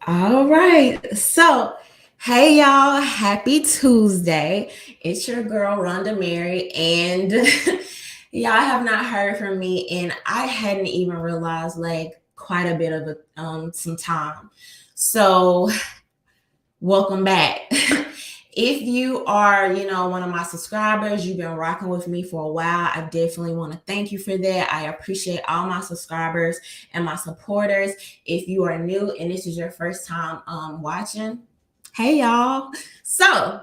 All right. So, hey y'all, happy Tuesday. It's your girl RhondaMary, and y'all have not heard from me, and I hadn't even realized like quite a bit of some time. So, welcome back. If you are, one of my subscribers, you've been rocking with me for a while. I definitely want to thank you for that. I appreciate all my subscribers and my supporters. If you are new and this is your first time watching, hey y'all. So,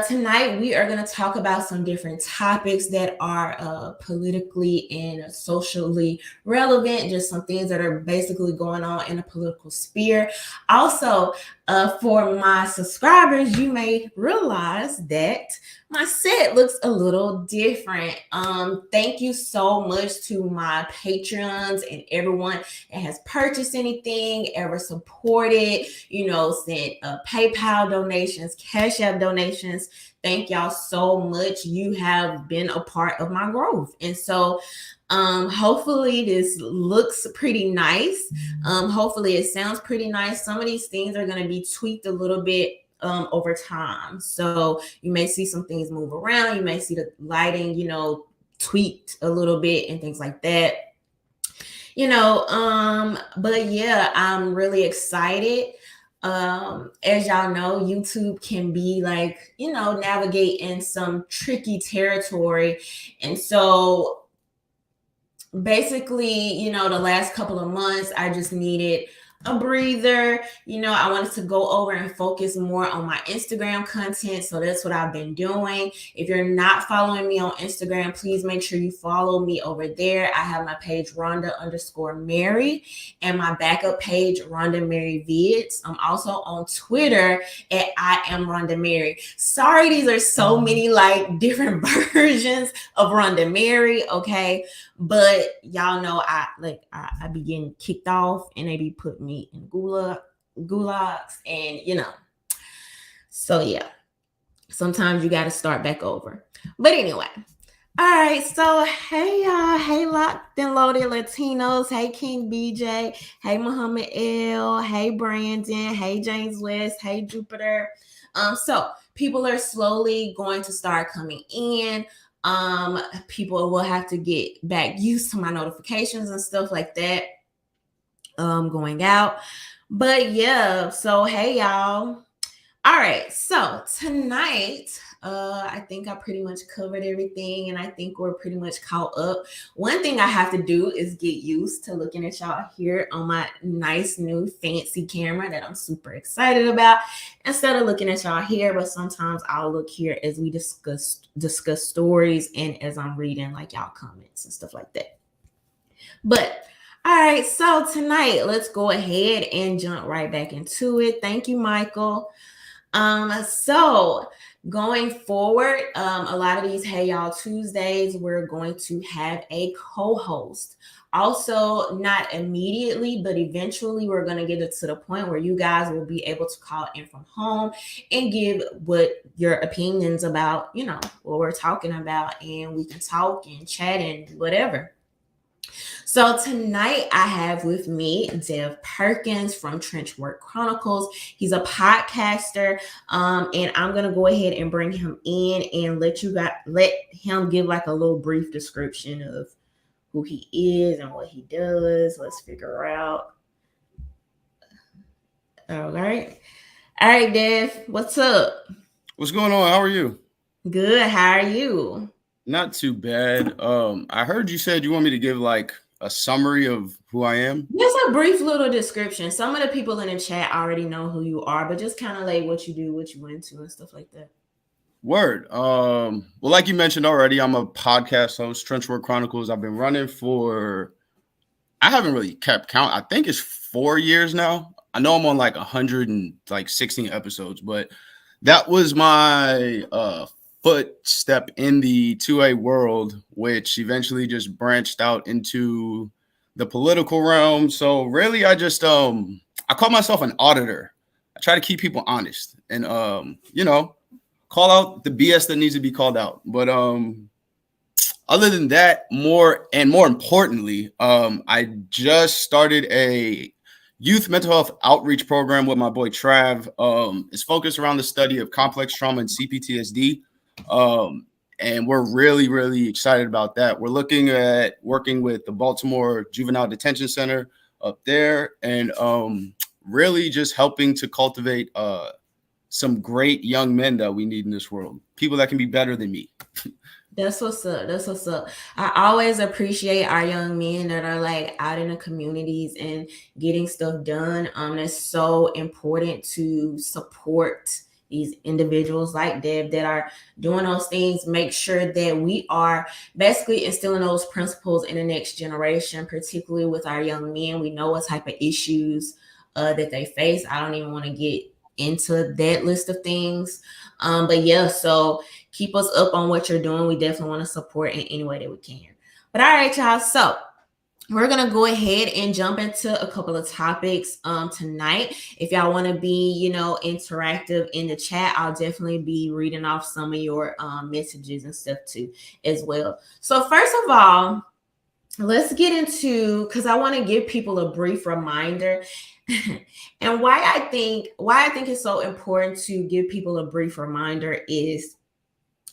tonight we are going to talk about some different topics that are politically and socially relevant, just some things that are basically going on in the political sphere. Also, for my subscribers, you may realize that my set looks a little different. Thank you so much to my patrons and everyone that has purchased anything, ever supported, sent PayPal donations, Cash App donations. Thank y'all so much. You have been a part of my growth. And so hopefully this looks pretty nice. Hopefully it sounds pretty nice. Some of these things are going to be tweaked a little bit over time. So you may see some things move around. You may see the lighting, tweaked a little bit and things like that. But yeah, I'm really excited. As y'all know, YouTube can be like, navigate in some tricky territory. And so basically, the last couple of months, I just needed a breather. I wanted to go over and focus more on my Instagram content. So that's what I've been doing. If you're not following me on Instagram, please make sure you follow me over there. I have my page Rhonda_Mary and my backup page RhondaMary Vids. I'm also on Twitter at I am RhondaMary. Sorry, these are so many like different versions of RhondaMary. Okay. But y'all know I be getting kicked off and they be putting me in gulags and so yeah, sometimes you got to start back over. But anyway, all right, so hey y'all, hey locked and loaded Latinos, hey King BJ, hey Muhammad L, hey Brandon, hey James West, hey Jupiter. So people are slowly going to start coming in. People will have to get back used to my notifications and stuff like that going out. But yeah, so hey y'all. All right, so tonight I think I pretty much covered everything and I think we're pretty much caught up. One thing I have to do is get used to looking at y'all here on my nice new fancy camera that I'm super excited about, instead of looking at y'all here. But sometimes I'll look here as we discuss stories and as I'm reading like y'all comments and stuff like that. But all right, so tonight let's go ahead and jump right back into it. Thank you, Michael. So going forward, a lot of these Hey Y'all Tuesdays, we're going to have a co-host. Also, not immediately, but eventually we're going to get it to the point where you guys will be able to call in from home and give what your opinions about, what we're talking about, and we can talk and chat and whatever. So tonight I have with me Dev Perkins from Trenchwork Chronicles. He's a podcaster, and I'm gonna go ahead and bring him in and let him give like a little brief description of who he is and what he does. Let's figure out. All right, Dev, what's up? What's going on? How are you? Good. How are you? Not too bad. I heard you said you want me to give like a summary of who I am. Just a brief little description. Some of the people in the chat already know who you are, but just kind of like what you do, what you went to, and stuff like that. Word. Well, like you mentioned already, I'm a podcast host, Trenchwork Chronicles. I've been running for, I haven't really kept count. I think it's 4 years now. I know I'm on like 116 episodes, but that was my footstep in the 2A world, which eventually just branched out into the political realm. So really, I just I call myself an auditor. I try to keep people honest and call out the BS that needs to be called out. But other than that, more importantly, I just started a youth mental health outreach program with my boy Trav. It's focused around the study of complex trauma and CPTSD. And we're really, really excited about that. We're looking at working with the Baltimore Juvenile Detention Center up there, and really just helping to cultivate some great young men that we need in this world. People that can be better than me. That's what's up. That's what's up. I always appreciate our young men that are like out in the communities and getting stuff done. That's so important to support these individuals like Deb that are doing those things. Make sure that we are basically instilling those principles in the next generation, particularly with our young men. We know what type of issues that they face. I don't even want to get into that list of things. But yeah, so keep us up on what you're doing. We definitely want to support in any way that we can. But all right, y'all. So we're going to go ahead and jump into a couple of topics tonight. If y'all want to be, interactive in the chat, I'll definitely be reading off some of your messages and stuff too as well. So first of all, let's get into, because I want to give people a brief reminder and why I think it's so important to give people a brief reminder is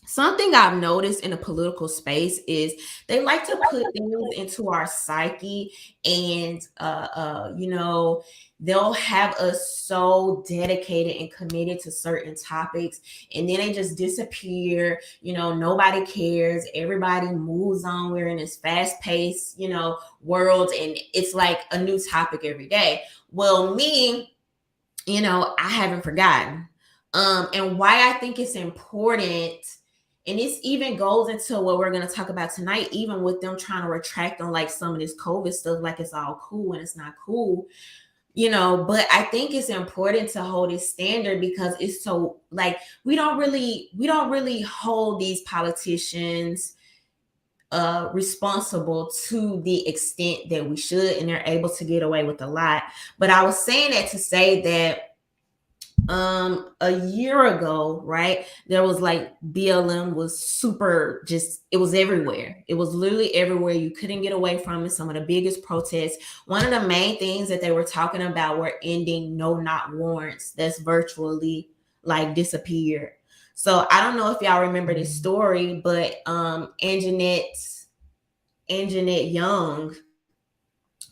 something I've noticed in the political space is they like to put things into our psyche, and they'll have us so dedicated and committed to certain topics, and then they just disappear. Nobody cares. Everybody moves on. We're in this fast-paced, world, and it's like a new topic every day. Well, me, I haven't forgotten. And why I think it's important. And this even goes into what we're going to talk about tonight, even with them trying to retract on like some of this COVID stuff, like it's all cool and it's not cool, but I think it's important to hold it standard because it's so like, we don't really hold these politicians responsible to the extent that we should, and they're able to get away with a lot. But I was saying that to say that a year ago, right, there was like BLM was super, just it was everywhere. It was literally everywhere. You couldn't get away from it. Some of the biggest protests, one of the main things that they were talking about were ending no knock warrants that's virtually like disappeared. So I don't know if y'all remember this story, but Anjanette Young,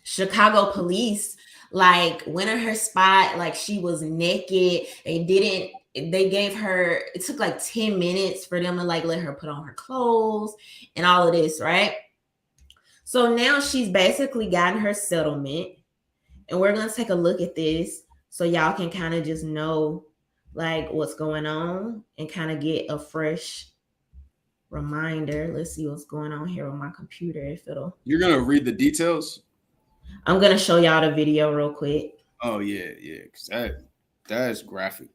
Chicago police like went in her spot, like she was naked. They gave her, it took like 10 minutes for them to like let her put on her clothes and all of this, right? So now she's basically gotten her settlement, and we're going to take a look at this so y'all can kind of just know like what's going on and kind of get a fresh reminder. Let's see what's going on here on my computer. You're going to read the details? I'm going to show y'all the video real quick. Oh, yeah. Because that is graphic.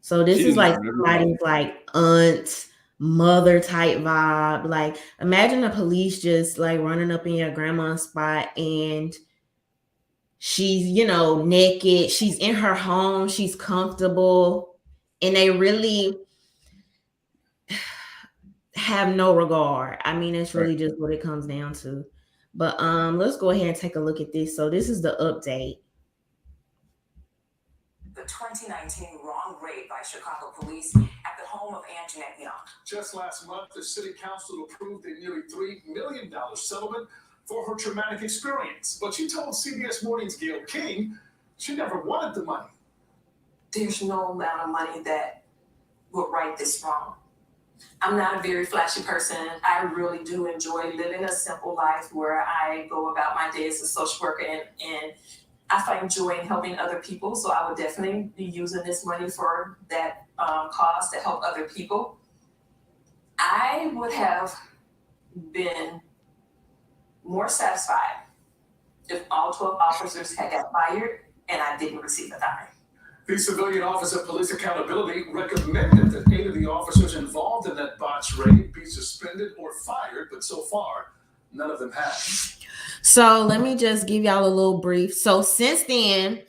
So this is like somebody's like aunt, mother type vibe. Like imagine the police just like running up in your grandma's spot, and she's, naked. She's in her home. She's comfortable. And they really have no regard. I mean, it's really just what it comes down to. But let's go ahead and take a look at this. So this is the update. The 2019 wrong raid by Chicago police at the home of Anjanette Young. Just last month, the city council approved a nearly $3 million settlement for her traumatic experience. But she told CBS Morning's Gail King she never wanted the money. There's no amount of money that will right this wrong. I'm not a very flashy person. I really do enjoy living a simple life where I go about my day as a social worker, and I find joy in helping other people. So I would definitely be using this money for that cause to help other people. I would have been more satisfied if all 12 officers had got fired and I didn't receive a dime. The Civilian Office of Police Accountability recommended that 8 of the officers involved in that botch raid be suspended or fired, but so far, none of them have. So let me just give y'all a little brief. So since then,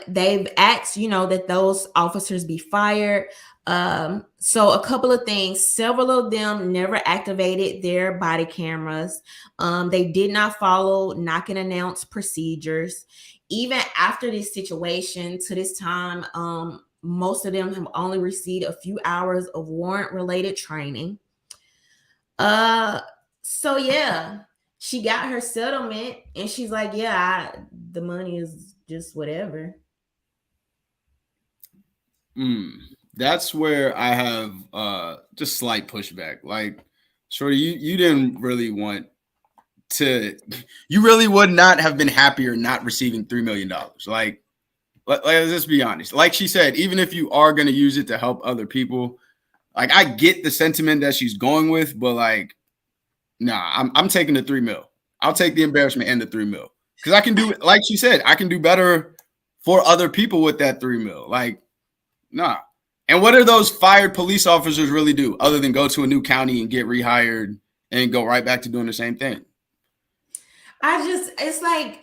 they've asked, that those officers be fired. So a couple of things. Several of them never activated their body cameras. They did not follow knock and announce procedures. Even after this situation, to this time, most of them have only received a few hours of warrant-related training. So yeah, she got her settlement, and she's like, "Yeah, the money is just whatever." That's where I have just slight pushback. Like, Shorty, you didn't really want to. You really would not have been happier not receiving $3 million. Like, let's just be honest. Like she said, even if you are going to use it to help other people, like I get the sentiment that she's going with, but like, nah, I'm taking the $3 million. I'll take the embarrassment and the $3 million because I can do it. Like she said, I can do better for other people with that $3 million. Like, nah. And what do those fired police officers really do other than go to a new county and get rehired and go right back to doing the same thing? It's like,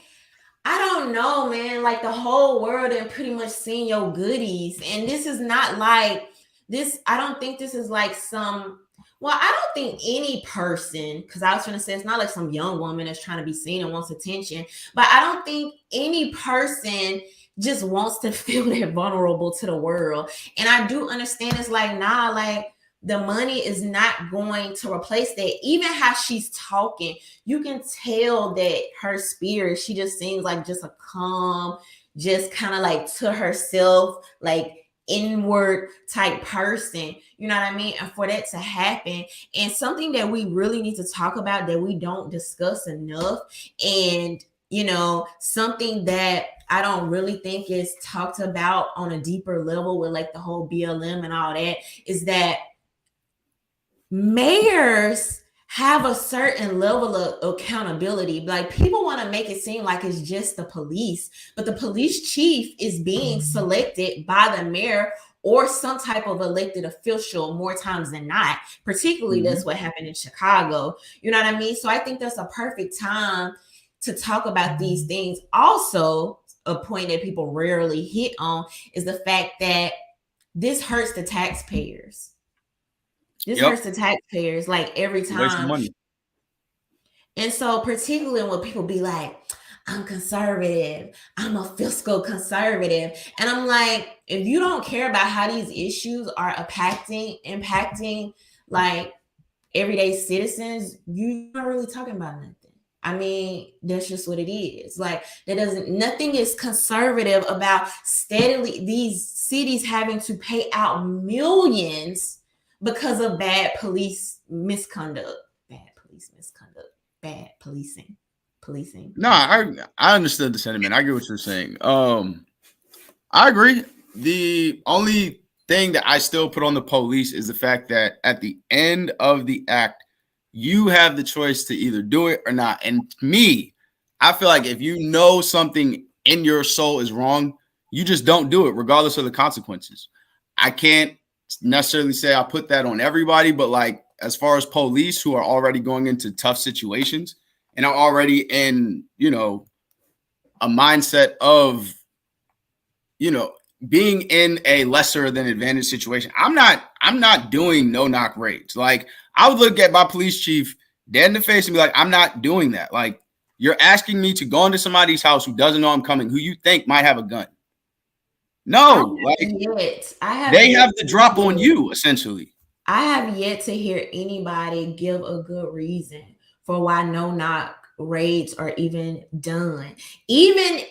I don't know, man. Like the whole world and pretty much seeing your goodies. And this is not like this. I don't think this is like I don't think any person, because I was trying to say it's not like some young woman that's trying to be seen and wants attention, but I don't think any person just wants to feel that vulnerable to the world. And I do understand it's like, nah, like the money is not going to replace that. Even how she's talking, you can tell that her spirit, she just seems like just a calm, just kind of like to herself, like inward type person, you know what I mean? And for that to happen, and something that we really need to talk about that we don't discuss enough, and something that I don't really think is talked about on a deeper level with like the whole BLM and all that, is that mayors have a certain level of accountability. Like people want to make it seem like it's just the police, but the police chief is being selected by the mayor or some type of elected official more times than not. Particularly that's what happened in Chicago. You know what I mean? So I think that's a perfect time to talk about these things. Also, a point that people rarely hit on is the fact that this hurts the taxpayers. This hurts the taxpayers like every time. Wasting money. And so particularly when people be like, I'm conservative, I'm a fiscal conservative. And I'm like, if you don't care about how these issues are impacting like everyday citizens, you're not really talking about nothing. I mean, that's just what it is. Like nothing is conservative about steadily these cities having to pay out millions because of bad police misconduct, bad policing. No, I understood the sentiment. I get what you're saying. I agree. The only thing that I still put on the police is the fact that at the end of the act, you have the choice to either do it or not. And me, I feel like if you know something in your soul is wrong, you just don't do it regardless of the consequences. I can't necessarily say I put that on everybody, but like as far as police who are already going into tough situations and are already in, a mindset of, being in a lesser than advantage situation. I'm not doing no knock raids. Like I would look at my police chief dead in the face and be like, I'm not doing that. Like you're asking me to go into somebody's house who doesn't know I'm coming, who you think might have a gun. No, they have the drop on you essentially. I have yet to hear anybody give a good reason for why no knock raids are even done. Even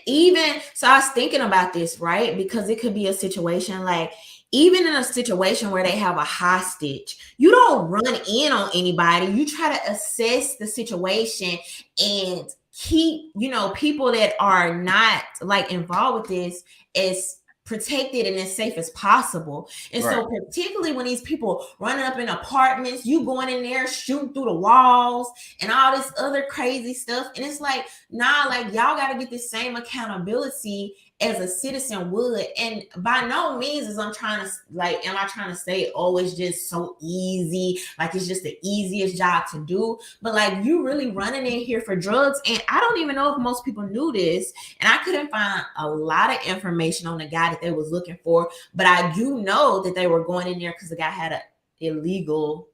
so I was thinking about this, right? Because it could be a situation like, even in a situation where they have a hostage, you don't run in on anybody. You try to assess the situation and keep, people that are not like involved with this as protected and as safe as possible. And so particularly when these people running up in apartments, you going in there shooting through the walls and all this other crazy stuff. And it's like, nah, like y'all got to get the same accountability as a citizen would. And by no means is am I trying to say, oh, it's just so easy, like it's just the easiest job to do. But like, you really running in here for drugs. And I don't even know if most people knew this. And I couldn't find a lot of information on the guy that they was looking for, but I do know that they were going in there because the guy had an illegal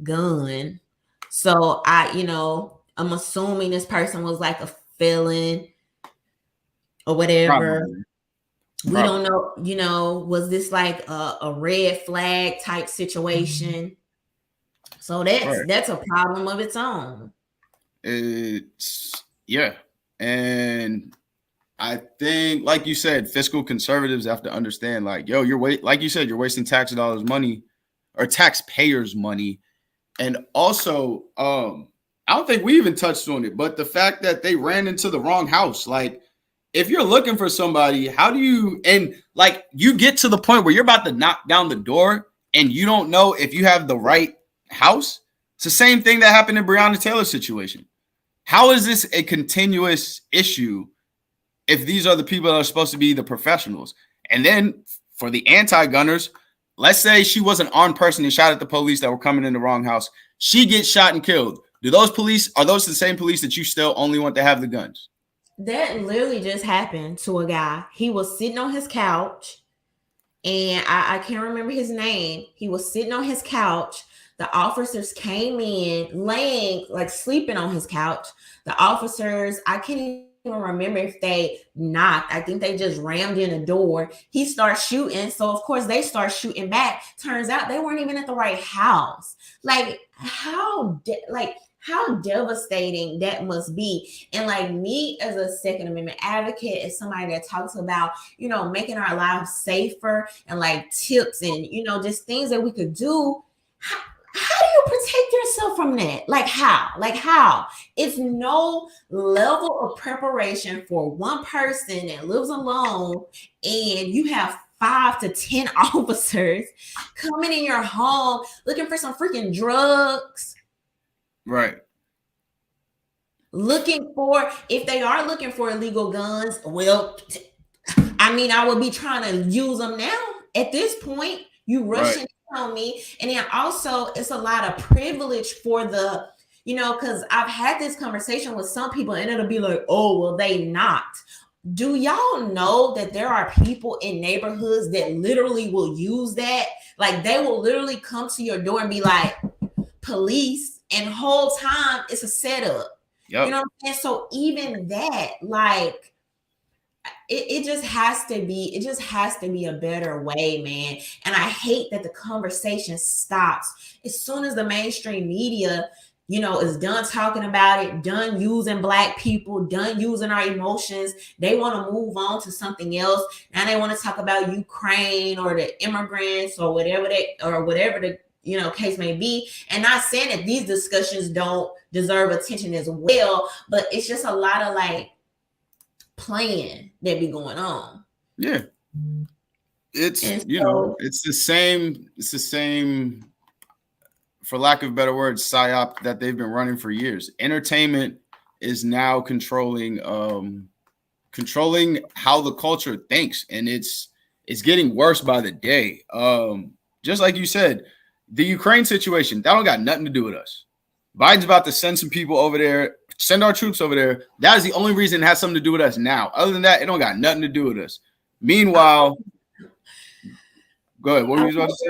gun. So I'm assuming this person was like a felon or whatever. Probably. We don't know, was this like a red flag type situation? So that's a problem of its own. And I think, like you said, fiscal conservatives have to understand, like, yo, like you said, you're wasting tax dollars money or taxpayers' money. And also, I don't think we even touched on it, but the fact that they ran into the wrong house. Like, if you're looking for somebody, you get to the point where you're about to knock down the door and you don't know if you have the right house. It's the same thing that happened in Breonna Taylor's situation. How is this a continuous issue if these are the people that are supposed to be the professionals? And then for the anti-gunners, let's say she was an armed person and shot at the police that were coming in the wrong house. She gets shot and killed. Are those the same police that you still only want to have the guns? That literally just happened to a guy. He was sitting on his couch, and I can't remember his name. He was sitting on his couch. The officers came in, laying, like sleeping on his couch. The officers, I can't even remember if they knocked. I think they just rammed in the door. He starts shooting. So, of course, they start shooting back. Turns out they weren't even at the right house. Like, how devastating that must be. And like, me as a Second Amendment advocate, as somebody that talks about, making our lives safer and like tips and, just things that we could do. How do you protect yourself from that? Like how? It's no level of preparation for one person that lives alone, and you have 5 to 10 officers coming in your home looking for some freaking drugs. Right. If they are looking for illegal guns, well, I would be trying to use them now. At this point, you rushing on me. And then also, it's a lot of privilege for the, because I've had this conversation with some people and it'll be like, oh, well, they not. Do y'all know that there are people in neighborhoods that literally will use that? Like, they will literally come to your door and be like, police, and the whole time it's a setup. Yep. You know what I'm saying? So even that, like, it just has to be a better way, man. And I hate that the conversation stops as soon as the mainstream media, is done talking about it, done using Black people, done using our emotions. They want to move on to something else. Now they want to talk about Ukraine or the immigrants or whatever the case may be. And not saying that these discussions don't deserve attention as well, but it's just a lot of like playing that be going on. Yeah. It's it's the same, for lack of a better word, psyop that they've been running for years. Entertainment is now controlling how the culture thinks, and it's getting worse by the day. Just like you said, the Ukraine situation, that don't got nothing to do with us. Biden's about to send some people over there, send our troops over there. That is the only reason it has something to do with us now. Other than that, it don't got nothing to do with us. Meanwhile, go ahead. What were you about to say?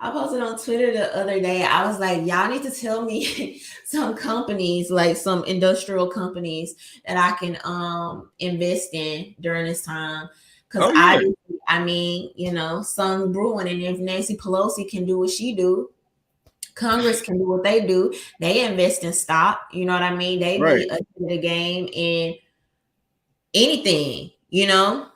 I posted on Twitter the other day. I was like, y'all need to tell me some companies, like some industrial companies that I can invest in during this time. Because some brewing, and if Nancy Pelosi can do what she do, Congress can do what they do. They invest in stock. You know what I mean? They be ahead of the game in anything, Raytheon,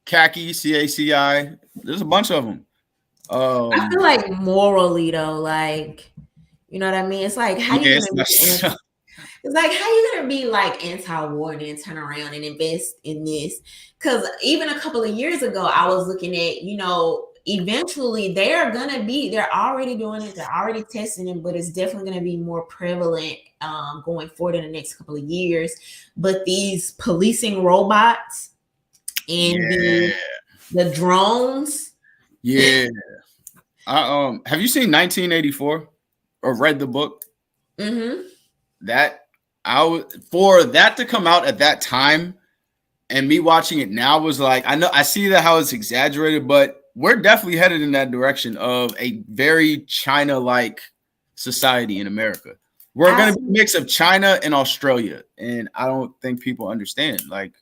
CACI, CACI. There's a bunch of them. I feel like morally though, like, you know what I mean? It's like how you gonna be like anti-war and then turn around and invest in this? Because even a couple of years ago, I was looking at, eventually they're already doing it, they're already testing it, but it's definitely going to be more prevalent going forward in the next couple of years. But these policing robots and the drones. Yeah. Have you seen 1984 or read the book? Mm-hmm. For that to come out at that time and me watching it now was like, I see that how it's exaggerated, but we're definitely headed in that direction of a very China-like society in America. We're going to be a mix of China and Australia. And I don't think people understand. Like,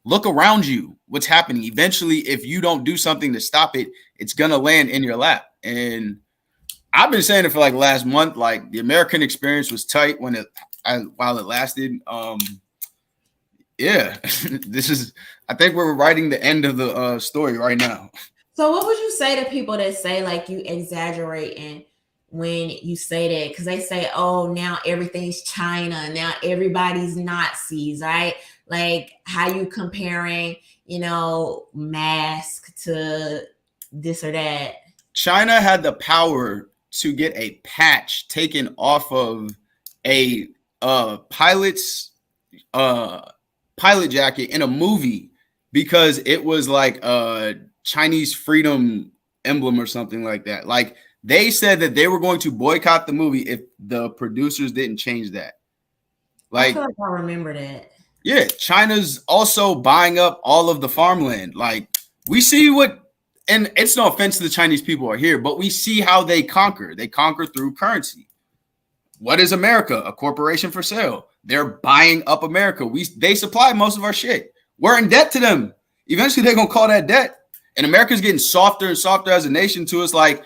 look around you. What's happening? Eventually, if you don't do something to stop it, it's going to land in your lap. And I've been saying it for like last month. Like, the American experience was tight while it lasted. Yeah, I think we're writing the end of the story right now. So what would you say to people that say like you exaggerating when you say that? Because they say, oh, now everything's China, now everybody's Nazis, right? Like, how you comparing, mask to this or that? China had the power to get a patch taken off of a pilot's pilot jacket in a movie because it was like a Chinese freedom emblem or something like that. Like, they said that they were going to boycott the movie if the producers didn't change that. Like, I feel like I remember that. Yeah, China's also buying up all of the farmland. Like, we see and it's no offense to the Chinese people are here, but we see how they conquer. They conquer through currency. What is America? A corporation for sale. They're buying up America. They supply most of our shit. We're in debt to them. Eventually, they're going to call that debt. And America's getting softer and softer as a nation to us. Like,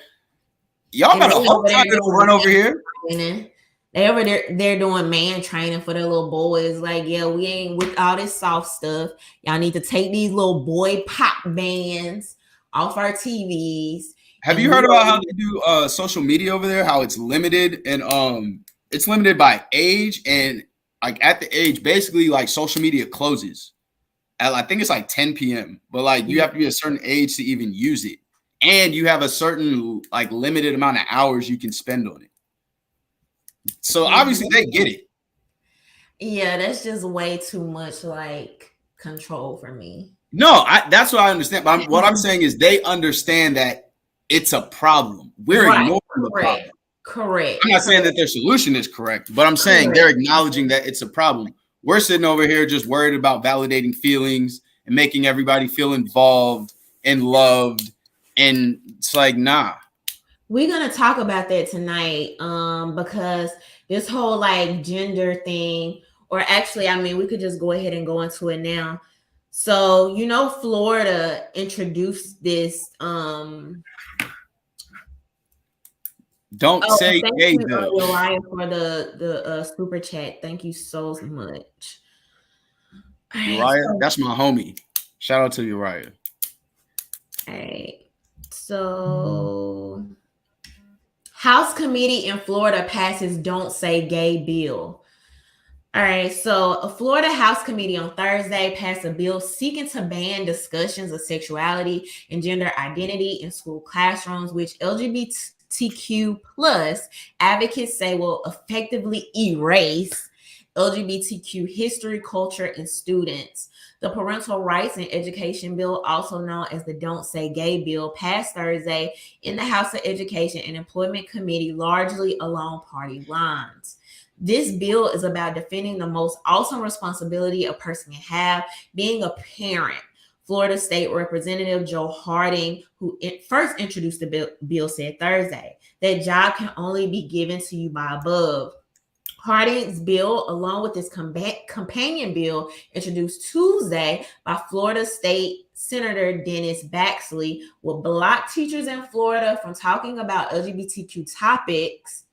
y'all got a whole time to run over here. They over there, they're doing man training for their little boys. Like, yeah, we ain't with all this soft stuff. Y'all need to take these little boy pop bands off our TVs. Have you heard about how they do social media over there? How it's limited and it's limited by age, and like at the age, basically like social media closes at, I think it's like 10 p.m. But like you have to be a certain age to even use it, and you have a certain like limited amount of hours you can spend on it. So obviously they get it. Yeah, that's just way too much like control for me. No, that's what I understand. But what I'm saying is they understand that it's a problem. We're ignoring the problem. Correct. I'm not saying that their solution is correct, but I'm saying they're acknowledging that it's a problem. We're sitting over here just worried about validating feelings and making everybody feel involved and loved. And it's like, nah. We're going to talk about that tonight because this whole like gender thing, or actually, I mean, we could just go ahead and go into it now. So, Florida introduced this. Don't say gay, though. Uriah, for the super chat. Thank you so much. Uriah, that's my homie. Shout out to Uriah. All right. So, House committee in Florida passes Don't Say Gay bill. All right, so a Florida House committee on Thursday passed a bill seeking to ban discussions of sexuality and gender identity in school classrooms, which LGBTQ plus advocates say will effectively erase LGBTQ history, culture, and students. The Parental Rights and Education Bill, also known as the Don't Say Gay bill, passed Thursday in the House of Education and Employment Committee, largely along party lines. This bill is about defending the most awesome responsibility a person can have, being a parent. Florida State Representative Joe Harding, who first introduced the bill, said Thursday that job can only be given to you by above. Harding's bill, along with his companion bill introduced Tuesday by Florida State Senator Dennis Baxley, will block teachers in Florida from talking about LGBTQ topics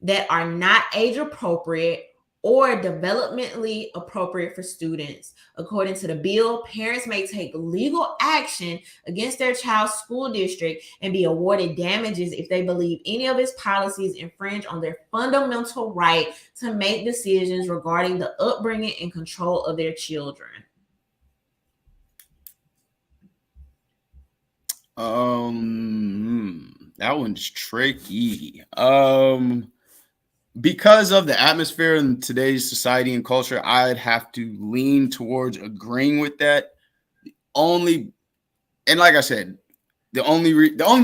that are not age appropriate or developmentally appropriate for students. According to the bill, parents may take legal action against their child's school district and be awarded damages if they believe any of its policies infringe on their fundamental right to make decisions regarding the upbringing and control of their children. That one's tricky. Because of the atmosphere in today's society and culture, I'd have to lean towards agreeing with that. Only, and like I said, the only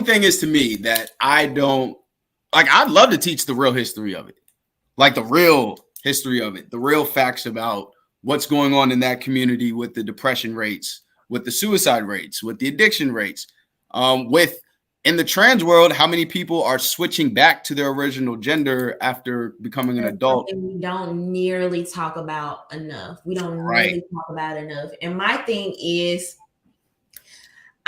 thing is to me that I don't like. I'd love to teach the real history of it, like the real history of it, the real facts about what's going on in that community with the depression rates, with the suicide rates, with the addiction rates, with in the trans world, how many people are switching back to their original gender after becoming an adult? We don't nearly talk about enough. We don't nearly talk about enough. And my thing is,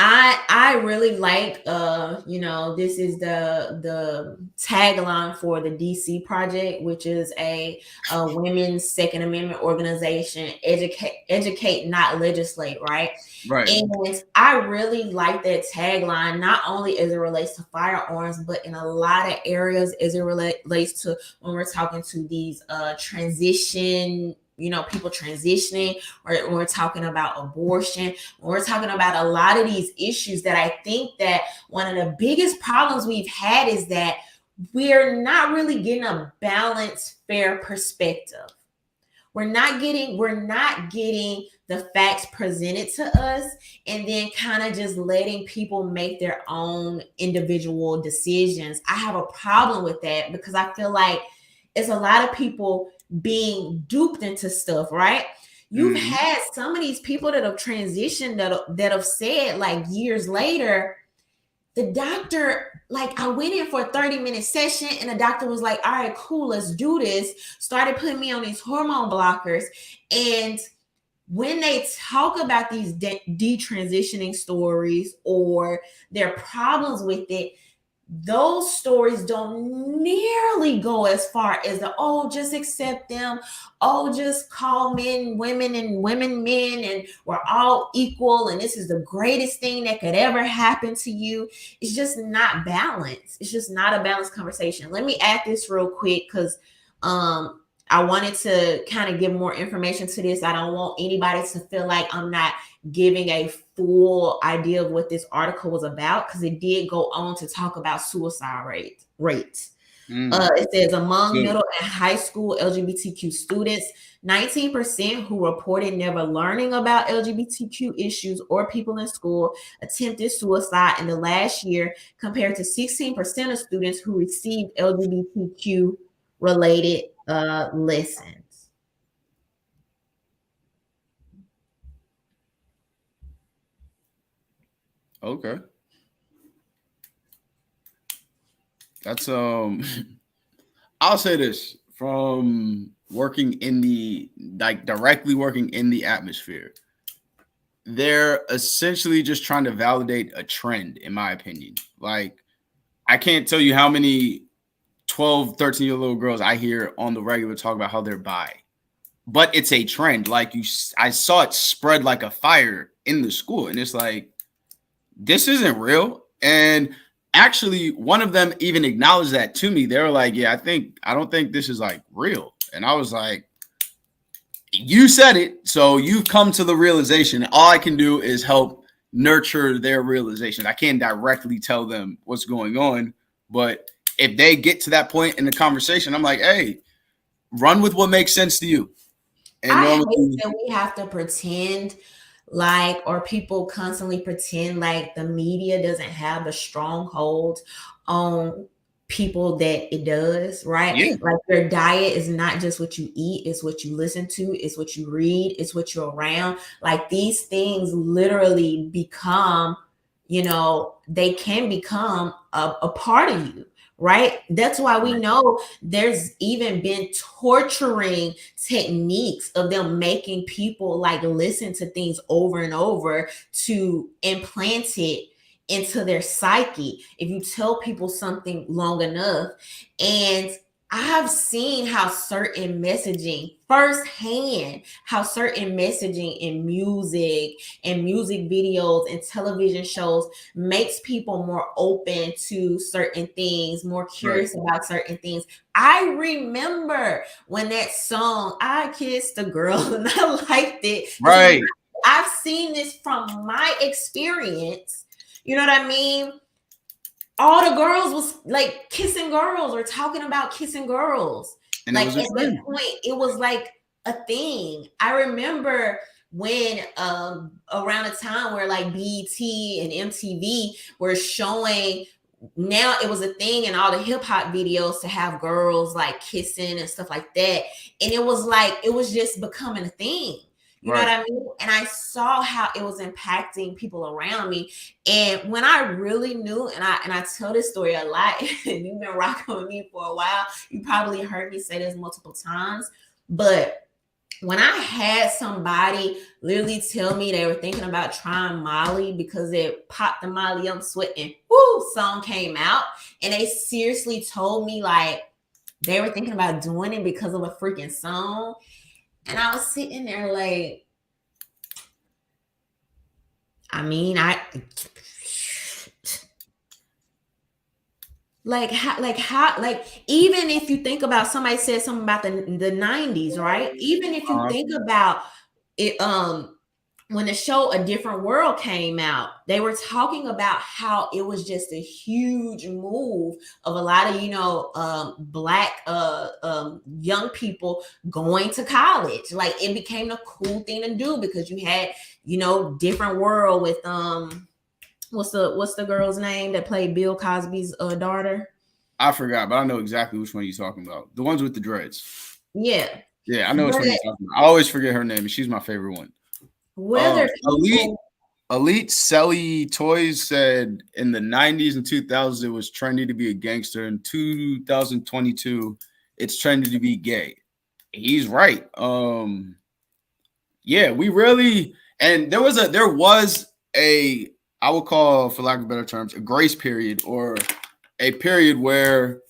I really like this is the tagline for the DC Project, which is a women's Second Amendment organization, educate, not legislate, right? And I really like that tagline, not only as it relates to firearms, but in a lot of areas as it relates to when we're talking to these transition, people transitioning, or when we're talking about abortion, when we're talking about a lot of these issues, that I think that one of the biggest problems we've had is that we're not really getting a balanced, fair perspective. We're not getting the facts presented to us, and then kind of just letting people make their own individual decisions. I have a problem with that, because I feel like it's a lot of people being duped into stuff, right? You've had some of these people that have transitioned that have said, like, years later, the doctor, like, I went in for a 30-minute session and the doctor was like, all right, cool, let's do this. Started putting me on these hormone blockers. And when they talk about these detransitioning stories or their problems with it, those stories don't nearly go as far as just accept them. Just call men women and women men, and we're all equal, and this is the greatest thing that could ever happen to you. It's just not balanced. It's just not a balanced conversation. Let me add this real quick, because I wanted to kind of give more information to this. I don't want anybody to feel like I'm not giving a full idea of what this article was about, because it did go on to talk about suicide rates. It says among middle and high school LGBTQ students, 19% who reported never learning about LGBTQ issues or people in school attempted suicide in the last year, compared to 16% of students who received LGBTQ related lessons. Okay. That's I'll say this, from working in the, like, directly working in the atmosphere, they're essentially just trying to validate a trend, in my opinion. Like, I can't tell you how many 12, 13-year-old girls I hear on the regular talk about how they're bi, but it's a trend. Like, I saw it spread like a fire in the school, and it's like, this isn't real. And actually, one of them even acknowledged that to me. They were like, yeah, I don't think this is, like, real. And I was like, you said it, so you've come to the realization. All I can do is help nurture their realization. I can't directly tell them what's going on, but if they get to that point in the conversation, I'm like, hey, run with what makes sense to you. And I hate that we have to pretend like, or people constantly pretend like the media doesn't have a stronghold on people that it does, right? Yeah. Like, your diet is not just what you eat, it's what you listen to, it's what you read, it's what you're around. Like, these things literally become, they can become a part of you. Right. That's why we know there's even been torturing techniques of them making people, like, listen to things over and over to implant it into their psyche. If you tell people something long enough, and I've seen how certain messaging firsthand, how certain messaging in music and music videos and television shows makes people more open to certain things, more curious about certain things. I remember when that song, I Kissed a Girl, and I liked it. Right. I've seen this from my experience. You know what I mean? All the girls was like kissing girls or talking about kissing girls. And Like it was a at that trend. point, it was like a thing. I remember when around a time where like BET and MTV were showing, now it was a thing in all the hip hop videos to have girls like kissing and stuff like that. And it was like, it was just becoming a thing. You know what I mean? And I saw how it was impacting people around me. And when I really knew, and I tell this story a lot, and you've been rocking with me for a while, you probably heard me say this multiple times, but when I had somebody literally tell me they were thinking about trying Molly because it popped the Molly I'm sweating, woo, song came out, and they seriously told me like they were thinking about doing it because of a freaking song. And I was sitting there like, I mean, even if you think about, somebody said something about the 90s, right? Even if you think about it, when the show A Different World came out, they were talking about how it was just a huge move of a lot of, Black young people going to college. Like it became a cool thing to do because you had, Different World with what's the girl's name that played Bill Cosby's daughter? I forgot, but I know exactly which one you're talking about. The ones with the dreads. Yeah. Yeah, I know which one you're talking about. I always forget her name, and she's my favorite one. Whether Elite Selly Toys said in the 90s and 2000s it was trendy to be a gangster. In 2022, it's trendy to be gay. He's right. Yeah, we really, and there was a I would call, for lack of better terms, a grace period, or a period where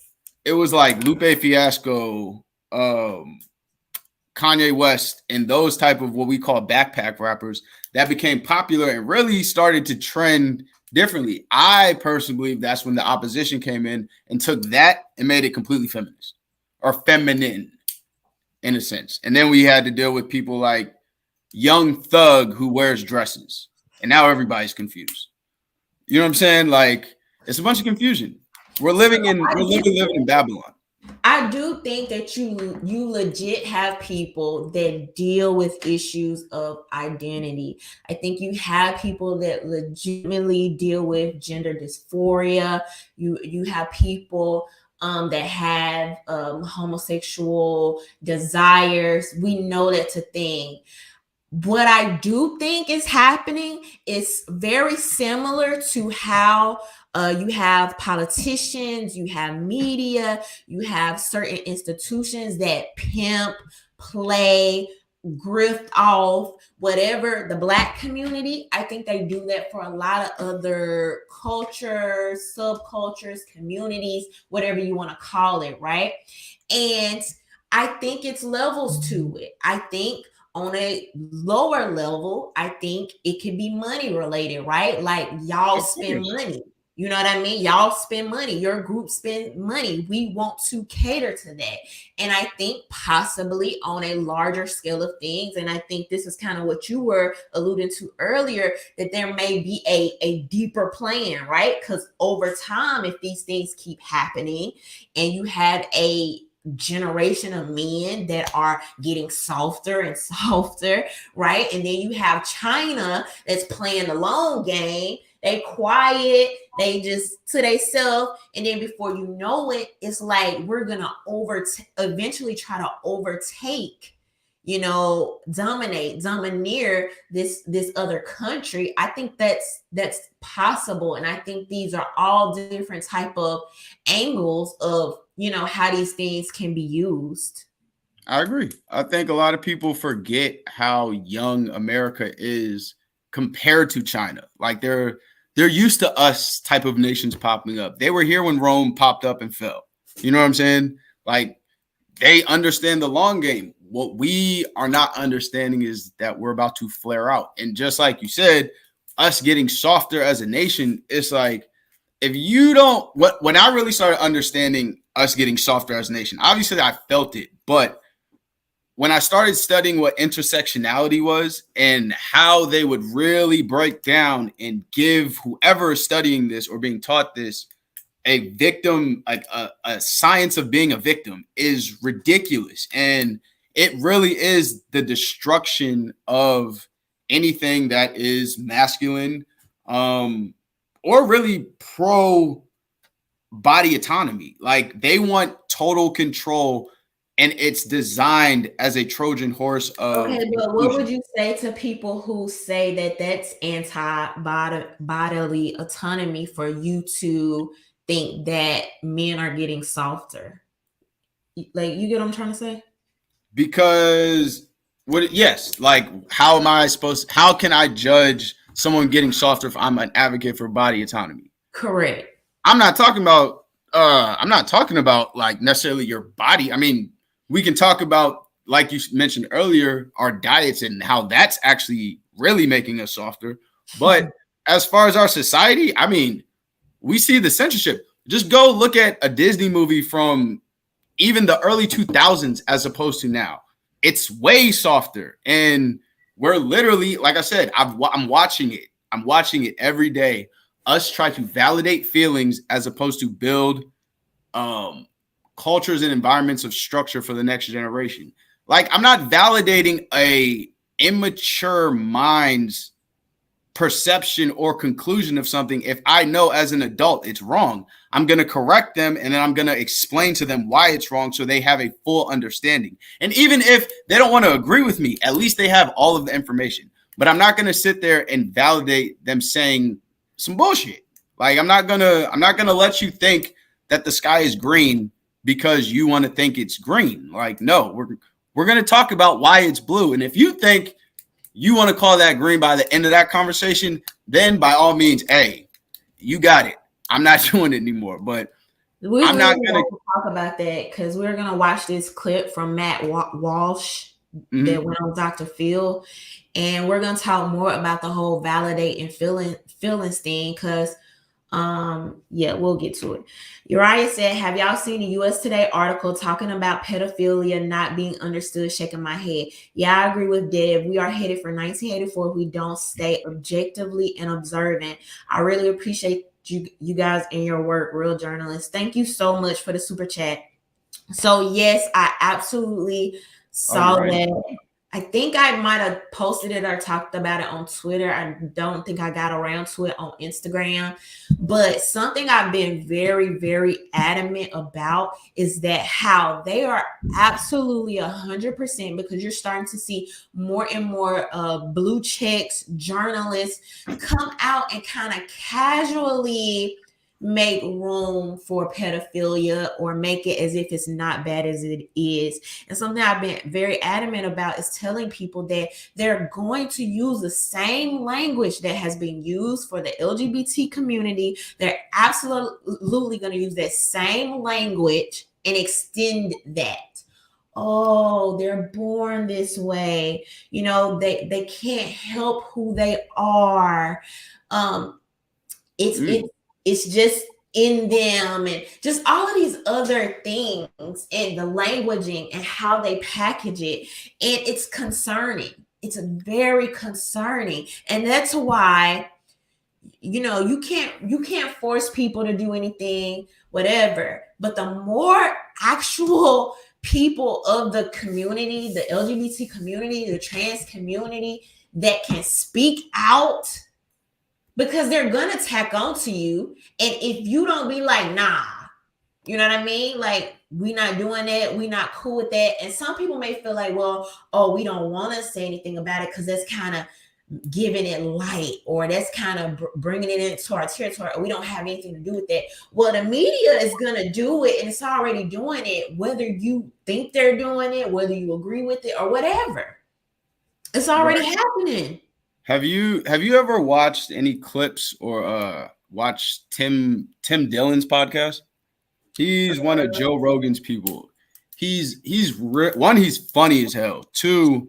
it was like Lupe Fiasco, Kanye West, and those type of what we call backpack rappers that became popular and really started to trend differently. I personally believe that's when the opposition came in and took that and made it completely feminist or feminine in a sense. And then we had to deal with people like Young Thug who wears dresses, and now everybody's confused. You know what I'm saying? Like it's a bunch of confusion. We're living in Babylon. I do think that you legit have people that deal with issues of identity. I think you have people that legitimately deal with gender dysphoria. You have people that have homosexual desires. We know that's a thing. What I do think is happening is very similar to how you have politicians, you have media, you have certain institutions that pimp, play, grift off, whatever, the Black community. I think they do that for a lot of other cultures, subcultures, communities, whatever you want to call it, right? And I think it's levels to it. I think on a lower level, I think it could be money related, right? Like y'all spend money. You know what I mean? Y'all spend money. Your group spend money. We want to cater to that. And I think possibly on a larger scale of things, and I think this is kind of what you were alluding to earlier, that there may be a deeper plan, right? Because over time, if these things keep happening and you have a generation of men that are getting softer and softer, right? And then you have China that's playing the long game. They quiet, they just to themselves, and then before you know it, it's like we're gonna eventually try to overtake, domineer this other country. I think that's possible, and I think these are all different type of angles of how these things can be used. I agree. I think a lot of people forget how young America is compared to China. Like they're used to us type of nations popping up. They were here when Rome popped up and fell. You know what I'm saying? Like they understand the long game. What we are not understanding is that we're about to flare out. And just like you said, us getting softer as a nation, it's like, if you don't, when I really started understanding us getting softer as a nation, obviously I felt it, but when I started studying what intersectionality was and how they would really break down and give whoever is studying this or being taught this a victim, like a science of being a victim, is ridiculous. And it really is the destruction of anything that is masculine, or really pro body autonomy. Like, they want total control, and it's designed as a Trojan horse of Okay, but inclusion. what would you say to people who say that that's anti-bodily autonomy for you to think that men are getting softer? Like, you get what I'm trying to say? Because yes, like, how can I judge someone getting softer if I'm an advocate for body autonomy? Correct. I'm not talking about like necessarily your body. I mean, we can talk about, like you mentioned earlier, our diets and how that's actually really making us softer. But as far as our society, I mean, we see the censorship. Just go look at a Disney movie from even the early 2000s as opposed to now. It's way softer. And we're literally, like I said, I'm watching it. I'm watching it every day. Us try to validate feelings as opposed to build cultures and environments of structure for the next generation. Like, I'm not validating a immature mind's perception or conclusion of something. If I know as an adult it's wrong, I'm going to correct them, and then I'm going to explain to them why it's wrong so they have a full understanding. And even if they don't want to agree with me, at least they have all of the information. But I'm not going to sit there and validate them saying some bullshit. Like, I'm not gonna let you think that the sky is green because you want to think it's green. Like, no, we're gonna talk about why it's blue. And if you think you want to call that green by the end of that conversation, then by all means, hey, you got it. I'm not doing it anymore. But I'm not gonna talk about that because we're gonna watch this clip from Matt Walsh that went on Dr. Phil, and we're gonna talk more about the whole validate and feelings thing because yeah, we'll get to it. Uriah said, have y'all seen the US Today article talking about pedophilia not being understood? Shaking my head. Yeah, I agree with Deb. We are headed for 1984 if we don't stay objectively and observant. I really appreciate you guys and your work, real journalists. Thank you so much for the super chat. So yes, I absolutely saw that. I think I might have posted it or talked about it on Twitter. I don't think I got around to it on Instagram. But something I've been very, very adamant about is that how they are absolutely 100%, because you're starting to see more and more blue checks journalists come out and kind of casually make room for pedophilia or make it as if it's not bad as it is. And something I've been very adamant about is telling people that they're going to use the same language that has been used for the LGBT community. They're absolutely going to use that same language and extend that. Oh, they're born this way. You know, they can't help who they are. It's just in them, and just all of these other things, and the languaging and how they package it. And it's concerning. It's very concerning. And that's why, you know, you can't force people to do anything, whatever. But the more actual people of the community, the LGBT community, the trans community that can speak out, because they're gonna tack onto you. And if you don't be like, nah, you know what I mean? Like, we not doing that, we not cool with that. And some people may feel like, well, oh, we don't want to say anything about it because that's kind of giving it light, or that's kind of bringing it into our territory, or we don't have anything to do with that. Well, the media is gonna do it, and it's already doing it, whether you think they're doing it, whether you agree with it or whatever. It's already happening. Have you ever watched any clips or watched Tim Dillon's podcast? He's one of Joe Rogan's people. He's funny as hell. Two,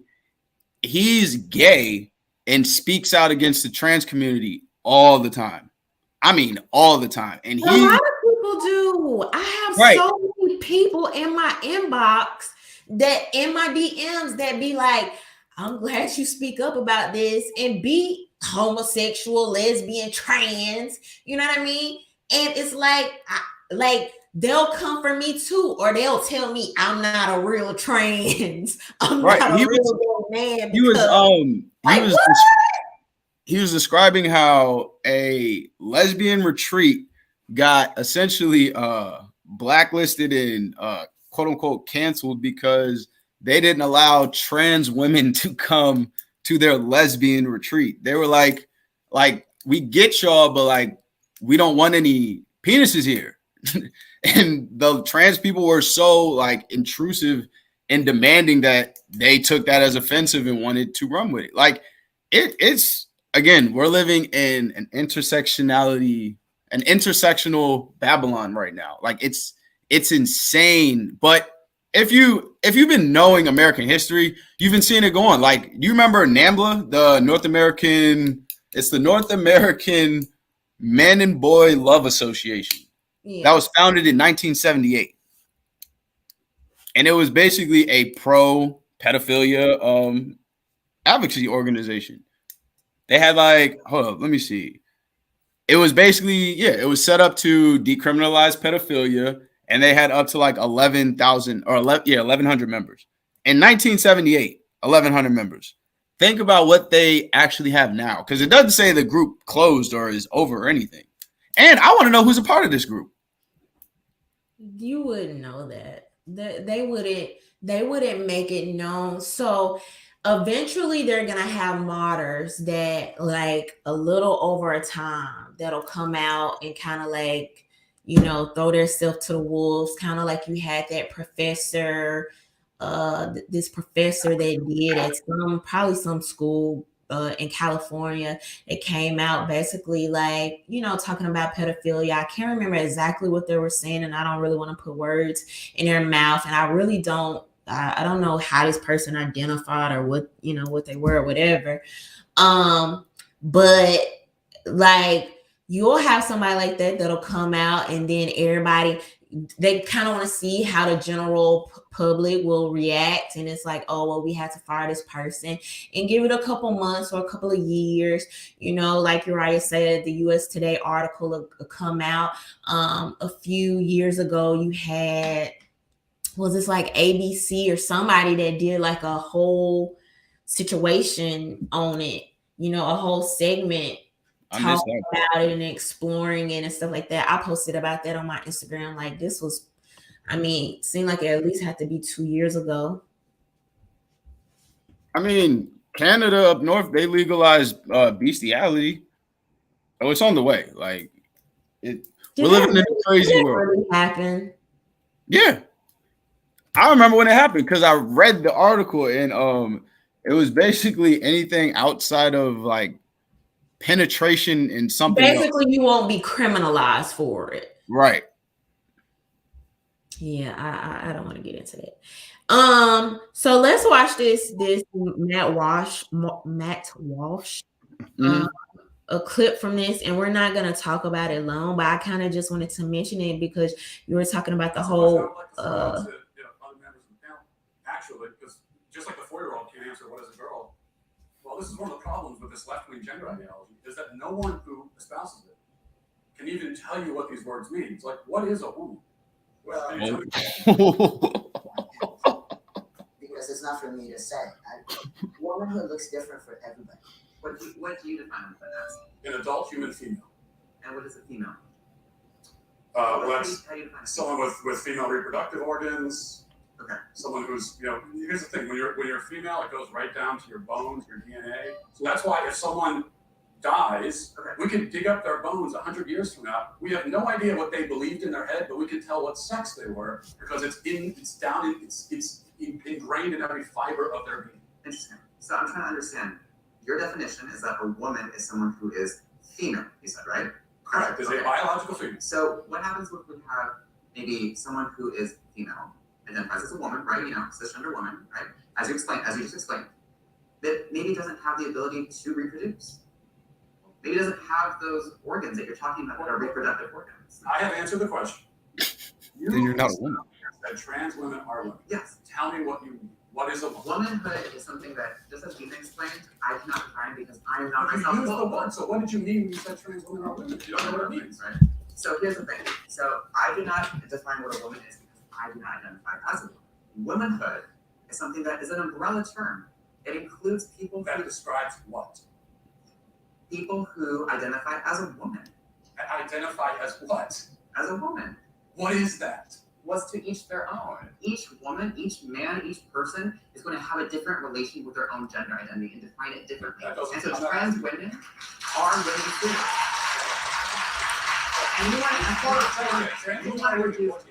he's gay and speaks out against the trans community all the time. I mean, all the time. And a lot of people do. I have so many people in my inbox that in my DMs that be like, I'm glad you speak up about this, and be homosexual, lesbian, trans, you know what I mean? And it's like they'll come for me too, or they'll tell me I'm not a real trans. I'm Right. not a real man. He was like, what? he was describing how a lesbian retreat got essentially blacklisted and quote unquote canceled because they didn't allow trans women to come to their lesbian retreat. They were like we get y'all, but like we don't want any penises here. And the trans people were so like intrusive and demanding that they took that as offensive and wanted to run with it. Like it's again, we're living in an intersectional Babylon right now. Like it's insane. But if you've been knowing American history, you've been seeing it go on. Like, you remember NAMBLA, the North American Man and Boy Love Association. Yeah. That was founded in 1978. And it was basically a pro pedophilia advocacy organization. They had like, hold up, let me see. It was basically, it was set up to decriminalize pedophilia, and they had up to like 1,100 members. In 1978, 1,100 members. Think about what they actually have now, because it doesn't say the group closed or is over or anything. And I want to know who's a part of this group. You wouldn't know that. They wouldn't make it known. So eventually they're gonna have martyrs that, like, a little over a time, that'll come out and kind of like, throw themselves to the wolves, kind of like you had that professor, this professor that did at probably some school in California. It came out basically like, talking about pedophilia. I can't remember exactly what they were saying, and I don't really want to put words in their mouth, and I really don't. I don't know how this person identified or what they were or whatever. But like, you'll have somebody like that that'll come out, and then everybody, they kind of want to see how the general public will react. And it's like, oh, well, we had to fire this person, and give it a couple months or a couple of years. Like Uriah said, the US Today article will come out. A few years ago, you had, was this like ABC or somebody that did like a whole situation on it, a whole segment talking about it and exploring it and stuff like that. I posted about that on my Instagram. Like, this was, seemed like it at least had to be 2 years ago. Canada up north, they legalized bestiality. Oh, it's on the way. Like, we're living in a crazy world. Really happen? Yeah. I remember when it happened because I read the article, and it was basically anything outside of like penetration in something basically else. You won't be criminalized for it, right? Yeah, I don't want to get into that. So let's watch this Matt Walsh a clip from this, and we're not going to talk about it long, but I kind of just wanted to mention it because you were talking about the whole actually, because just like the 4-year-old can't answer what is a girl, well, this is one of the problems with this left-wing gender ideology, is that no one who espouses it can even tell you what these words mean. It's like, what is a woman? Well, because it's not for me to say. Womanhood looks different for everybody. What do you define as? An adult human female. And what is a female? Well, that's someone with female reproductive organs. Okay. Someone who's, here's the thing, when you're female, it goes right down to your bones, your DNA. So that's why if someone dies, we can dig up their bones 100 years from now. We have no idea what they believed in their head, but we can tell what sex they were because it's ingrained in every fiber of their being. Interesting. So I'm trying to understand. Your definition is that a woman is someone who is female, you said, right? Correct. Is a biological female. So what happens when we have maybe someone who is female, identifies as a woman, right? Cisgender woman, right? As you just explained, that maybe doesn't have the ability to reproduce. Maybe doesn't have those organs that you're talking about that are reproductive organs. I have answered the question. Then you're not a woman. that trans women are women. Yes. Tell me what is a woman? Womanhood is something that, just as Gina explained, I cannot define because I am not You myself. used the word, so what did you mean when you said trans women are women? You don't know what it means. Right? So here's the thing. So I do not define what a woman is because I do not identify as a woman. Womanhood is something that is an umbrella term. It includes people That who describes what? people who identify as a woman. Identify as what? As a woman. What is that? Was to each their own. Each woman, each man, each person is going to have a different relation with their own gender identity and define it differently. And so trans women are women too. And you want to reduce women, you want to reduce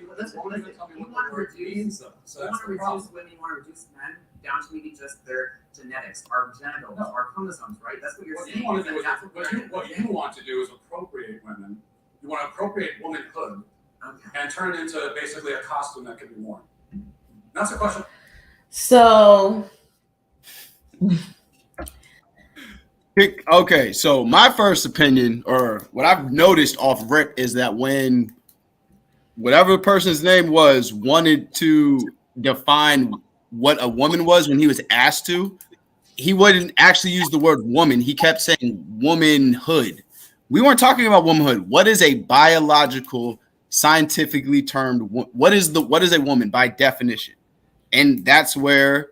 men down to maybe just their genetics, our genitals, our chromosomes, right? That's what you're saying. What you want to do is appropriate women. You want to appropriate womanhood. Okay. And turn it into basically a costume that can be worn. That's a question. So, okay, so my first opinion, or what I've noticed off rip, is that when whatever the person's name was wanted to define what a woman was when he was asked to, he wouldn't actually use the word woman. He kept saying womanhood. We weren't talking about womanhood. What is a biological, scientifically termed, what is a woman by definition? And that's where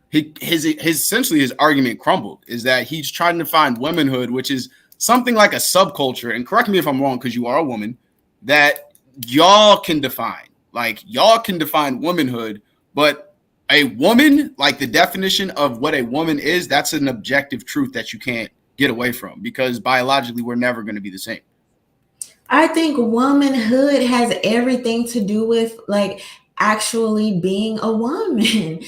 his essentially his argument crumbled, is that he's trying to find womanhood, which is something like a subculture, and correct me if I'm wrong because you are a woman, that y'all can define. Like, y'all can define womanhood, but a woman, like the definition of what a woman is, that's an objective truth that you can't get away from, because biologically we're never going to be the same. I think womanhood has everything to do with like actually being a woman.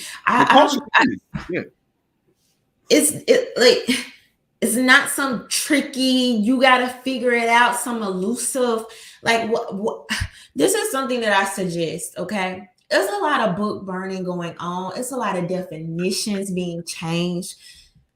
It's not some tricky, you got to figure it out, some elusive, like what this is something that I suggest, okay? There's a lot of book burning going on. It's a lot of definitions being changed.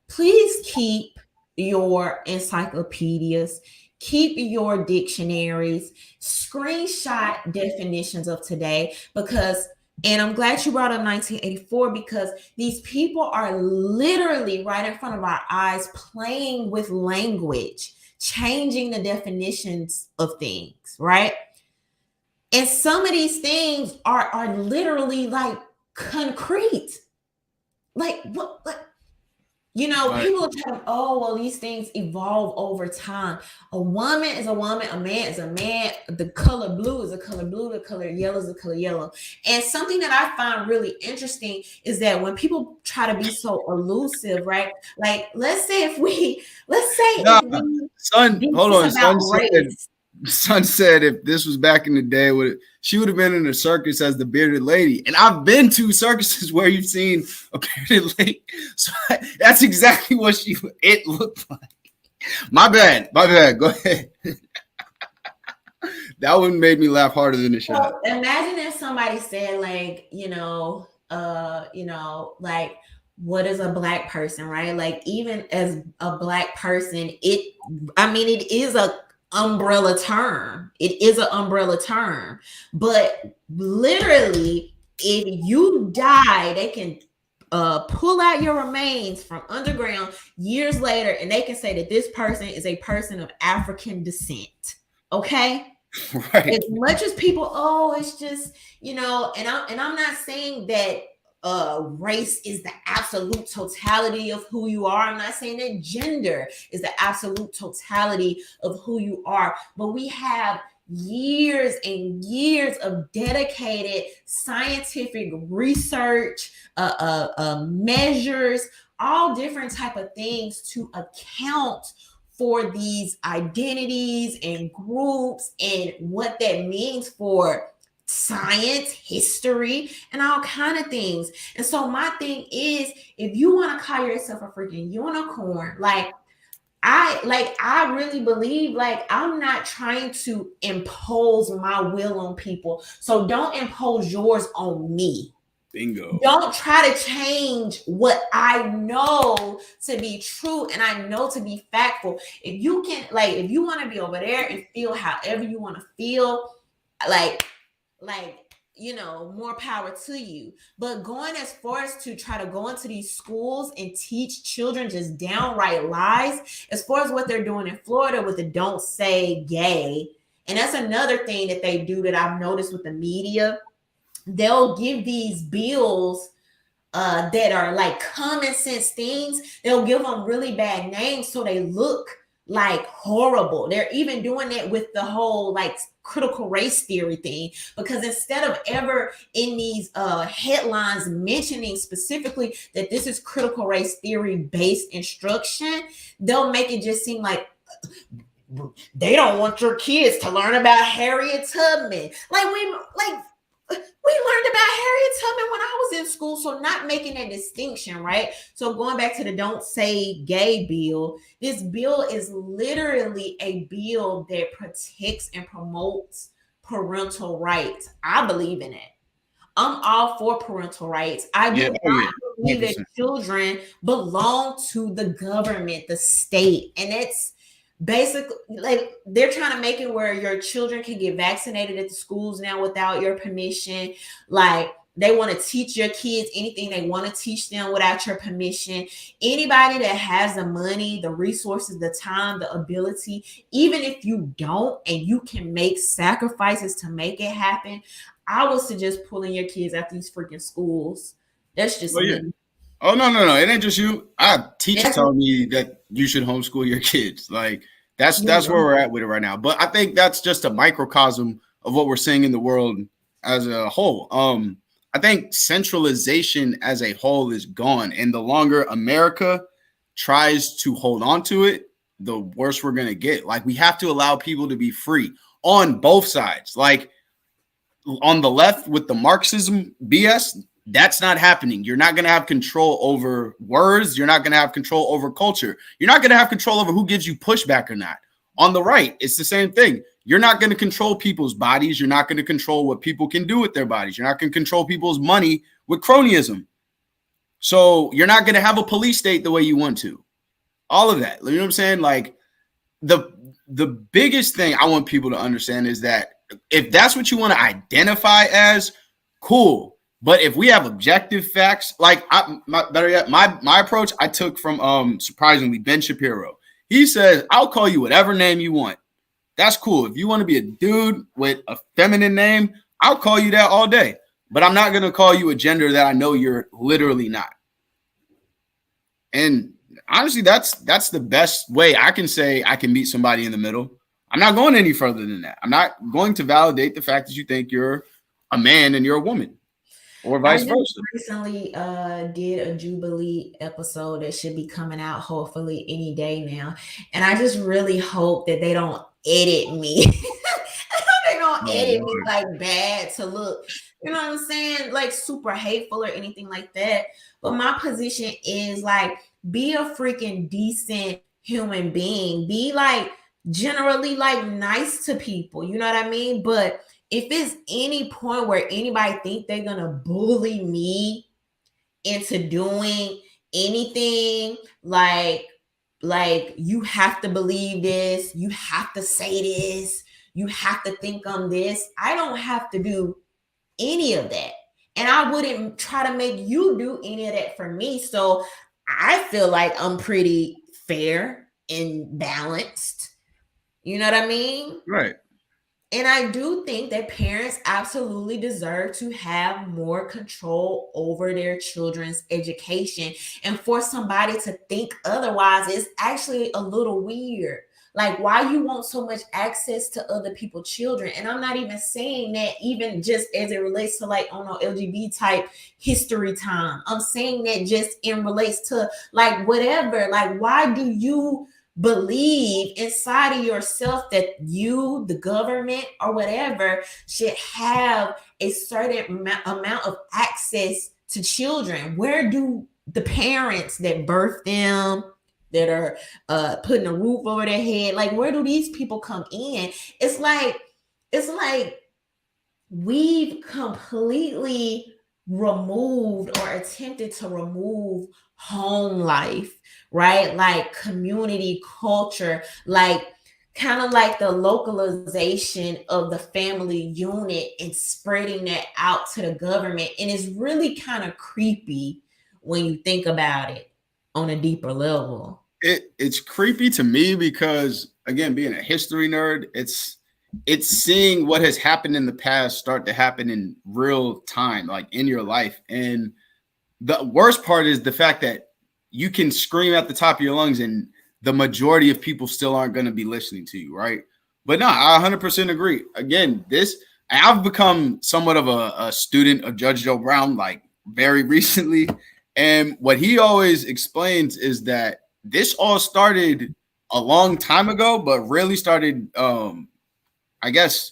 Please keep your encyclopedias, keep your dictionaries, screenshot definitions of today, because, and I'm glad you brought up 1984, because these people are literally right in front of our eyes playing with language, changing the definitions of things, right? And some of these things are literally like concrete. Like what? You know, right. People are telling, oh, well, these things evolve over time. A woman is a woman, a man is a man. The color blue is a color blue, the color yellow is a color yellow. And something that I find really interesting is that when people try to be so elusive, right? Like, let's say if we Son said if this was back in the day, she would have been in a circus as the bearded lady. And I've been to circuses where you've seen a bearded lady. So that's exactly what it looked like. My bad. Go ahead. That one made me laugh harder than it should. So imagine if somebody said, like, like, what is a black person, right? Like, even as a black person, it is a umbrella term. It is an umbrella term, but literally, if you die, they can pull out your remains from underground years later, and they can say that this person is a person of African descent. Okay, right. As much as people, it's just and I'm not saying that race is the absolute totality of who you are. I'm not saying that gender is the absolute totality of who you are, but we have years and years of dedicated scientific research, measures, all different type of things to account for these identities and groups and what that means for science, history, and all kind of things. And so my thing is, if you want to call yourself a freaking unicorn, I really believe, like, I'm not trying to impose my will on people. So don't impose yours on me. Bingo. Don't try to change what I know to be true and I know to be factful. If you can, like, if you want to be over there and feel however you want to feel, like more power to you. But going as far as to try to go into these schools and teach children just downright lies, as far as what they're doing in Florida with the don't say gay. And that's another thing that they do that I've noticed with the media. They'll give these bills that are like common sense things. They'll give them really bad names so they look like horrible. They're even doing it with the whole like critical race theory thing, because instead of ever in these headlines mentioning specifically that this is critical race theory based instruction, they'll make it just seem like they don't want your kids to learn about Harriet Tubman. We learned about Harriet Tubman when I was in school, so not making a distinction, right? So going back to the don't say gay bill, this bill is literally a bill that protects and promotes parental rights. I believe in it. I'm all for parental rights. I do not believe that children belong to the government, the state, and it's basically like they're trying to make it where your children can get vaccinated at the schools now without your permission. Like they want to teach your kids anything they want to teach them without your permission. Anybody that has the money, the resources, the time, the ability, even if you don't and you can make sacrifices to make it happen, I would suggest pulling your kids out these freaking schools. That's just me. Oh, no. It ain't just you. I teacher telling me that you should homeschool your kids. Like that's where we're at with it right now. But I think that's just a microcosm of what we're seeing in the world as a whole. I think centralization as a whole is gone. And the longer America tries to hold on to it, the worse we're going to get. Like we have to allow people to be free on both sides. Like on the left with the Marxism BS, that's not happening. You're not going to have control over words. You're not going to have control over culture. You're not going to have control over who gives you pushback or not. On the right, it's the same thing. You're not going to control people's bodies. You're not going to control what people can do with their bodies. You're not going to control people's money with cronyism. So you're not going to have a police state the way you want to. All of that. You know what I'm saying? Like the biggest thing I want people to understand is that if that's what you want to identify as, cool. But if we have objective facts, like my approach I took from surprisingly Ben Shapiro. He says, I'll call you whatever name you want. That's cool. If you want to be a dude with a feminine name, I'll call you that all day. But I'm not going to call you a gender that I know you're literally not. And honestly, that's the best way I can say I can meet somebody in the middle. I'm not going any further than that. I'm not going to validate the fact that you think you're a man and you're a woman. Or vice versa. I recently did a Jubilee episode that should be coming out hopefully any day now. And I just really hope that they don't edit me. They don't edit me like bad to look, you know what I'm saying? Like super hateful or anything like that. But my position is like, be a freaking decent human being. Be like generally like nice to people. You know what I mean? But if it's any point where anybody think they're gonna bully me into doing anything, like you have to believe this, you have to say this, you have to think I'm this. I don't have to do any of that. And I wouldn't try to make you do any of that for me. So I feel like I'm pretty fair and balanced. You know what I mean? Right. And I do think that parents absolutely deserve to have more control over their children's education. And for somebody to think otherwise is actually a little weird. Like, why you want so much access to other people's children? And I'm not even saying that even just as it relates to like on an LGBT type history time. I'm saying that just in relates to like whatever. Like, why do you believe inside of yourself that you, the government or whatever, should have a certain amount of access to children? Where do the parents that birth them, that are putting a roof over their head, like where do these people come in? It's like we've completely removed or attempted to remove home life, right? Like community culture, like kind of like the localization of the family unit and spreading that out to the government. And it's really kind of creepy when you think about it on a deeper level. It's creepy to me because, again, being a history nerd, it's seeing what has happened in the past start to happen in real time, like in your life. And the worst part is the fact that you can scream at the top of your lungs and the majority of people still aren't going to be listening to you, right? But no, I 100% agree. Again, I've become somewhat of a student of Judge Joe Brown, like very recently. And what he always explains is that this all started a long time ago, but really started, I guess,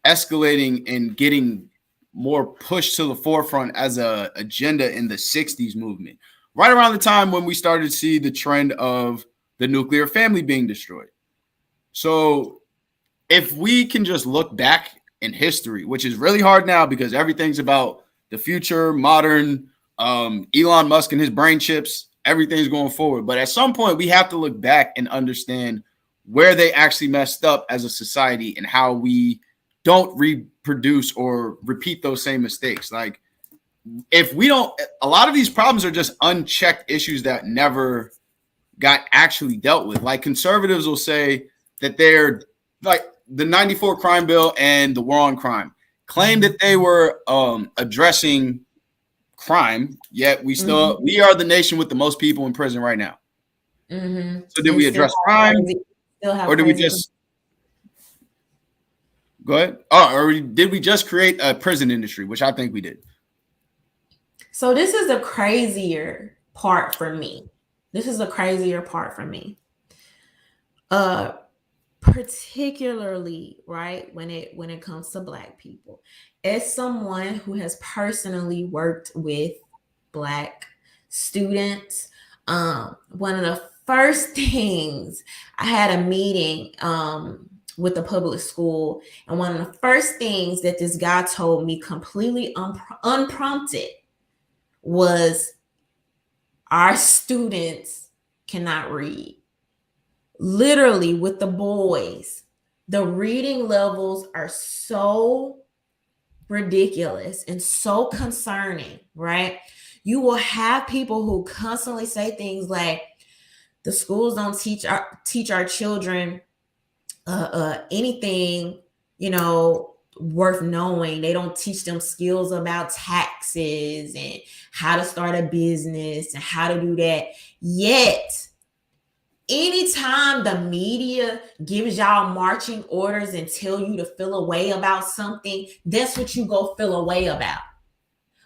escalating and getting more pushed to the forefront as a agenda in the 60s movement, right around the time when we started to see the trend of the nuclear family being destroyed. So if we can just look back in history, which is really hard now because everything's about the future, modern, Elon Musk and his brain chips, everything's going forward. But at some point, we have to look back and understand where they actually messed up as a society and how we don't reproduce or repeat those same mistakes. Like, if we don't, a lot of these problems are just unchecked issues that never got actually dealt with. Like, conservatives will say that they're like the 94 crime bill and the war on crime claim that they were addressing crime, yet we are the nation with the most people in prison right now. So did we address crime, or did we just go ahead? Oh, or did we just create a prison industry, which I think we did? So this is the crazier part for me. Particularly, right, when it comes to Black people. As someone who has personally worked with Black students, one of the first things, I had a meeting with the public school, and one of the first things that this guy told me completely unprompted was, our students cannot read. Literally, with the boys, the reading levels are so ridiculous and so concerning, right? You will have people who constantly say things like, the schools don't teach our children anything, worth knowing. They don't teach them skills about taxes and how to start a business and how to do that. Yet, anytime the media gives y'all marching orders and tell you to feel a way about something, that's what you go feel a way about.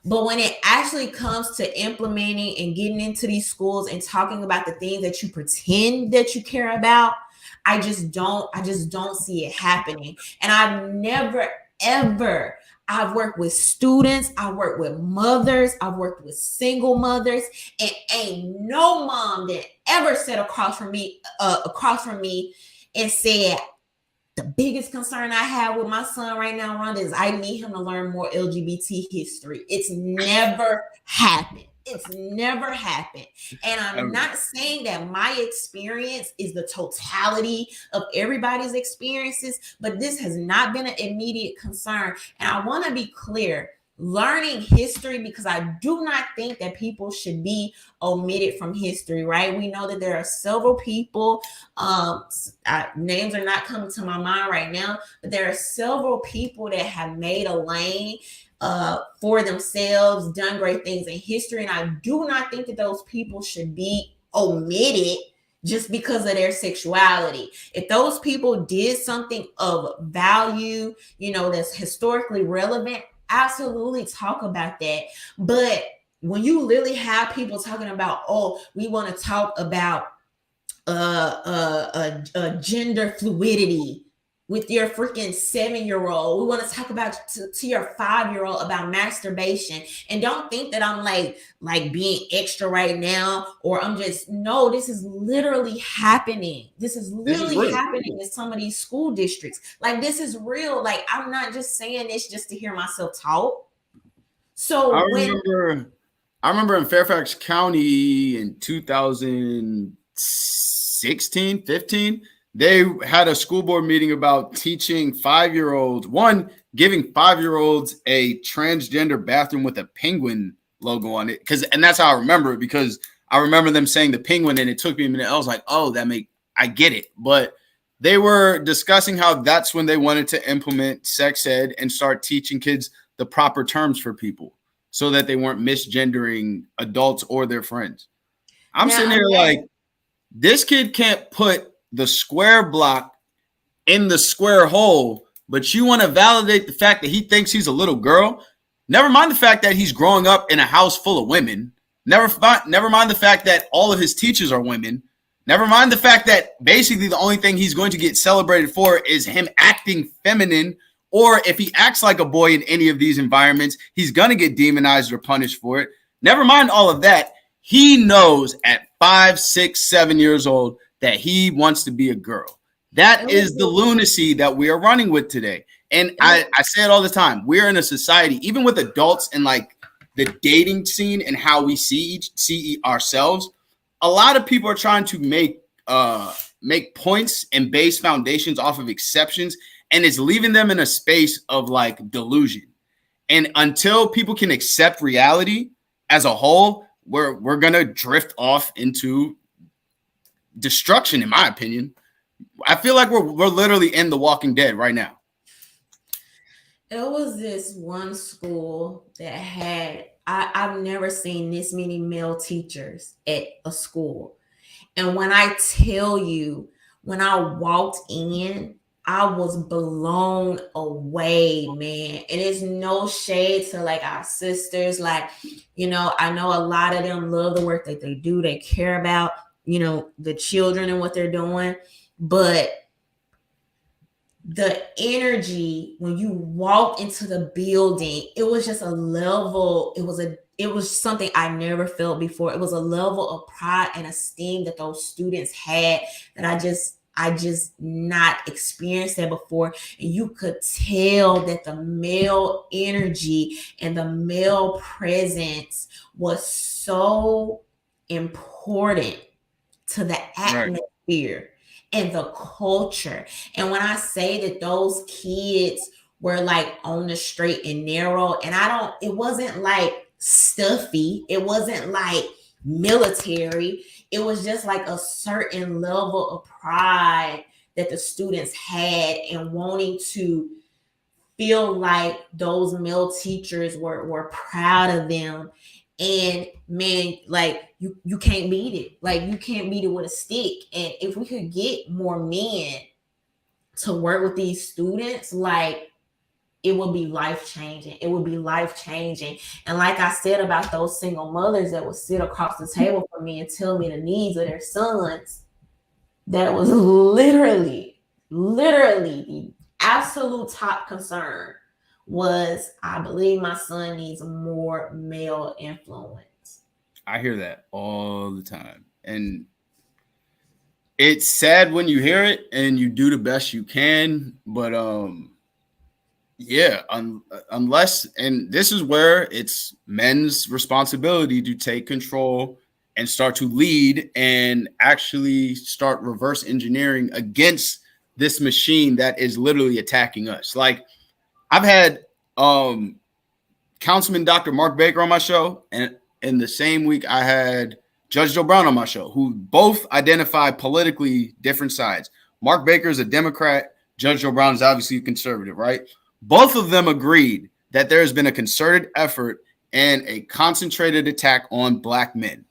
But when it actually comes to implementing and getting into these schools and talking about the things that you pretend that you care about, I just don't see it happening. And I've worked with students, I've worked with mothers, I've worked with single mothers, and ain't no mom that ever sat across from me and said, the biggest concern I have with my son right now, Rhonda, is I need him to learn more LGBT history. It's never happened. And I'm not saying that my experience is the totality of everybody's experiences, but this has not been an immediate concern. And I want to be clear, learning history, because I do not think that people should be omitted from history, right? We know that there are several people, names are not coming to my mind right now, but there are several people that have made a lane for themselves, done great things in history. And I do not think that those people should be omitted just because of their sexuality. If those people did something of value, that's historically relevant, absolutely talk about that. But when you literally have people talking about, we want to talk about gender fluidity with your freaking 7-year-old, we want to talk about to your 5-year-old about masturbation, and don't think that I'm like being extra right now, or I'm just, no, this is literally happening. This is literally happening in some of these school districts. Like, this is real. Like, I'm not just saying this just to hear myself talk. So I remember in Fairfax County in 2016, 15, they had a school board meeting about teaching 5-year-olds, giving 5-year-olds a transgender bathroom with a penguin logo on it. And that's how I remember it, because I remember them saying the penguin, and it took me a minute. I was like, oh, I get it. But they were discussing how that's when they wanted to implement sex ed and start teaching kids the proper terms for people so that they weren't misgendering adults or their friends. I'm sitting here like, this kid can't put the square block in the square hole, but you want to validate the fact that he thinks he's a little girl. Never mind the fact that he's growing up in a house full of women. Never mind the fact that all of his teachers are women. Never mind the fact that basically the only thing he's going to get celebrated for is him acting feminine, or if he acts like a boy in any of these environments, he's going to get demonized or punished for it. Never mind all of that. He knows at 5, 6, 7 years old that he wants to be a girl. That is the lunacy that we are running with today. And I say it all the time. We're in a society, even with adults and like the dating scene and how we see ourselves, a lot of people are trying to make points and base foundations off of exceptions, and it's leaving them in a space of like delusion. And until people can accept reality as a whole, we're gonna drift off into destruction, in my opinion. I feel like we're literally in The Walking Dead right now. There was this one school that had, I've never seen this many male teachers at a school. And when I tell you, when I walked in, I was blown away, man. And it's no shade to like our sisters. Like, you know, I know a lot of them love the work that they do. They care about, you know, the children and what they're doing. But the energy when you walk into the building, it was just a level. It was something I never felt before. It was a level of pride and esteem that those students had that I just not experienced that before. And you could tell that the male energy and the male presence was so important to the atmosphere and the culture. And when I say that those kids were like on the straight and narrow, and it wasn't like stuffy, it wasn't like military, it was just like a certain level of pride that the students had and wanting to feel like those male teachers were proud of them. And man, like you can't beat it. Like you can't beat it with a stick. And if we could get more men to work with these students, like it would be life-changing. It would be life-changing. And like I said about those single mothers that would sit across the table from me and tell me the needs of their sons, that was literally the absolute top concern was, I believe my son needs more male influence. I hear that all the time. And it's sad when you hear it and you do the best you can. But unless, and this is where it's men's responsibility to take control and start to lead and actually start reverse engineering against this machine that is literally attacking us. Like, I've had Councilman Dr. Mark Baker on my show, and in the same week I had Judge Joe Brown on my show, who both identify politically different sides. Mark Baker is a Democrat. Judge Joe Brown is obviously a conservative, right? Both of them agreed that there has been a concerted effort and a concentrated attack on Black men.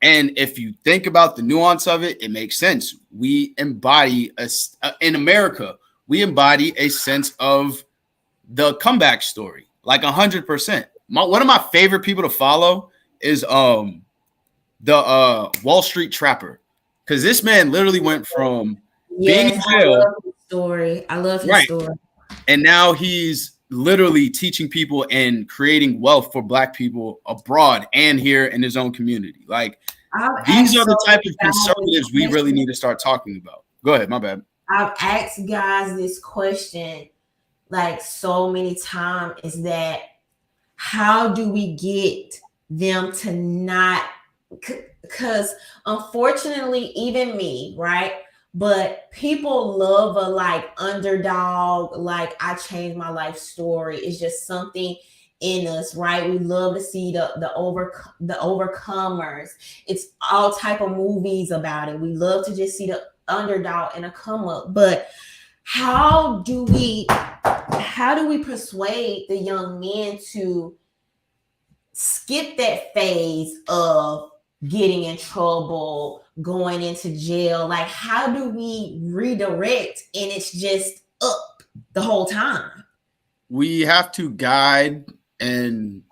And if you think about the nuance of it, it makes sense. We embody in America, we embody a sense of the comeback story, like 100%. One of my favorite people to follow is the Wall Street Trapper, because this man literally went from being in jail. I love his story. And now he's literally teaching people and creating wealth for Black people abroad and here in his own community. Like, these are the type of conservatives we really need to start talking about. Go ahead, my bad. I've asked guys this question like so many times, is that how do we get them to not, because unfortunately, even me, right? but people love a like underdog, like I changed my life story. It's just something in us, right? We love to see the overcomers. It's all type of movies about it. We love to just see the underdog and a come up. But how do we persuade the young men to skip that phase of getting in trouble, going into jail? Like, how do we redirect and it's just up the whole time? We have to guide and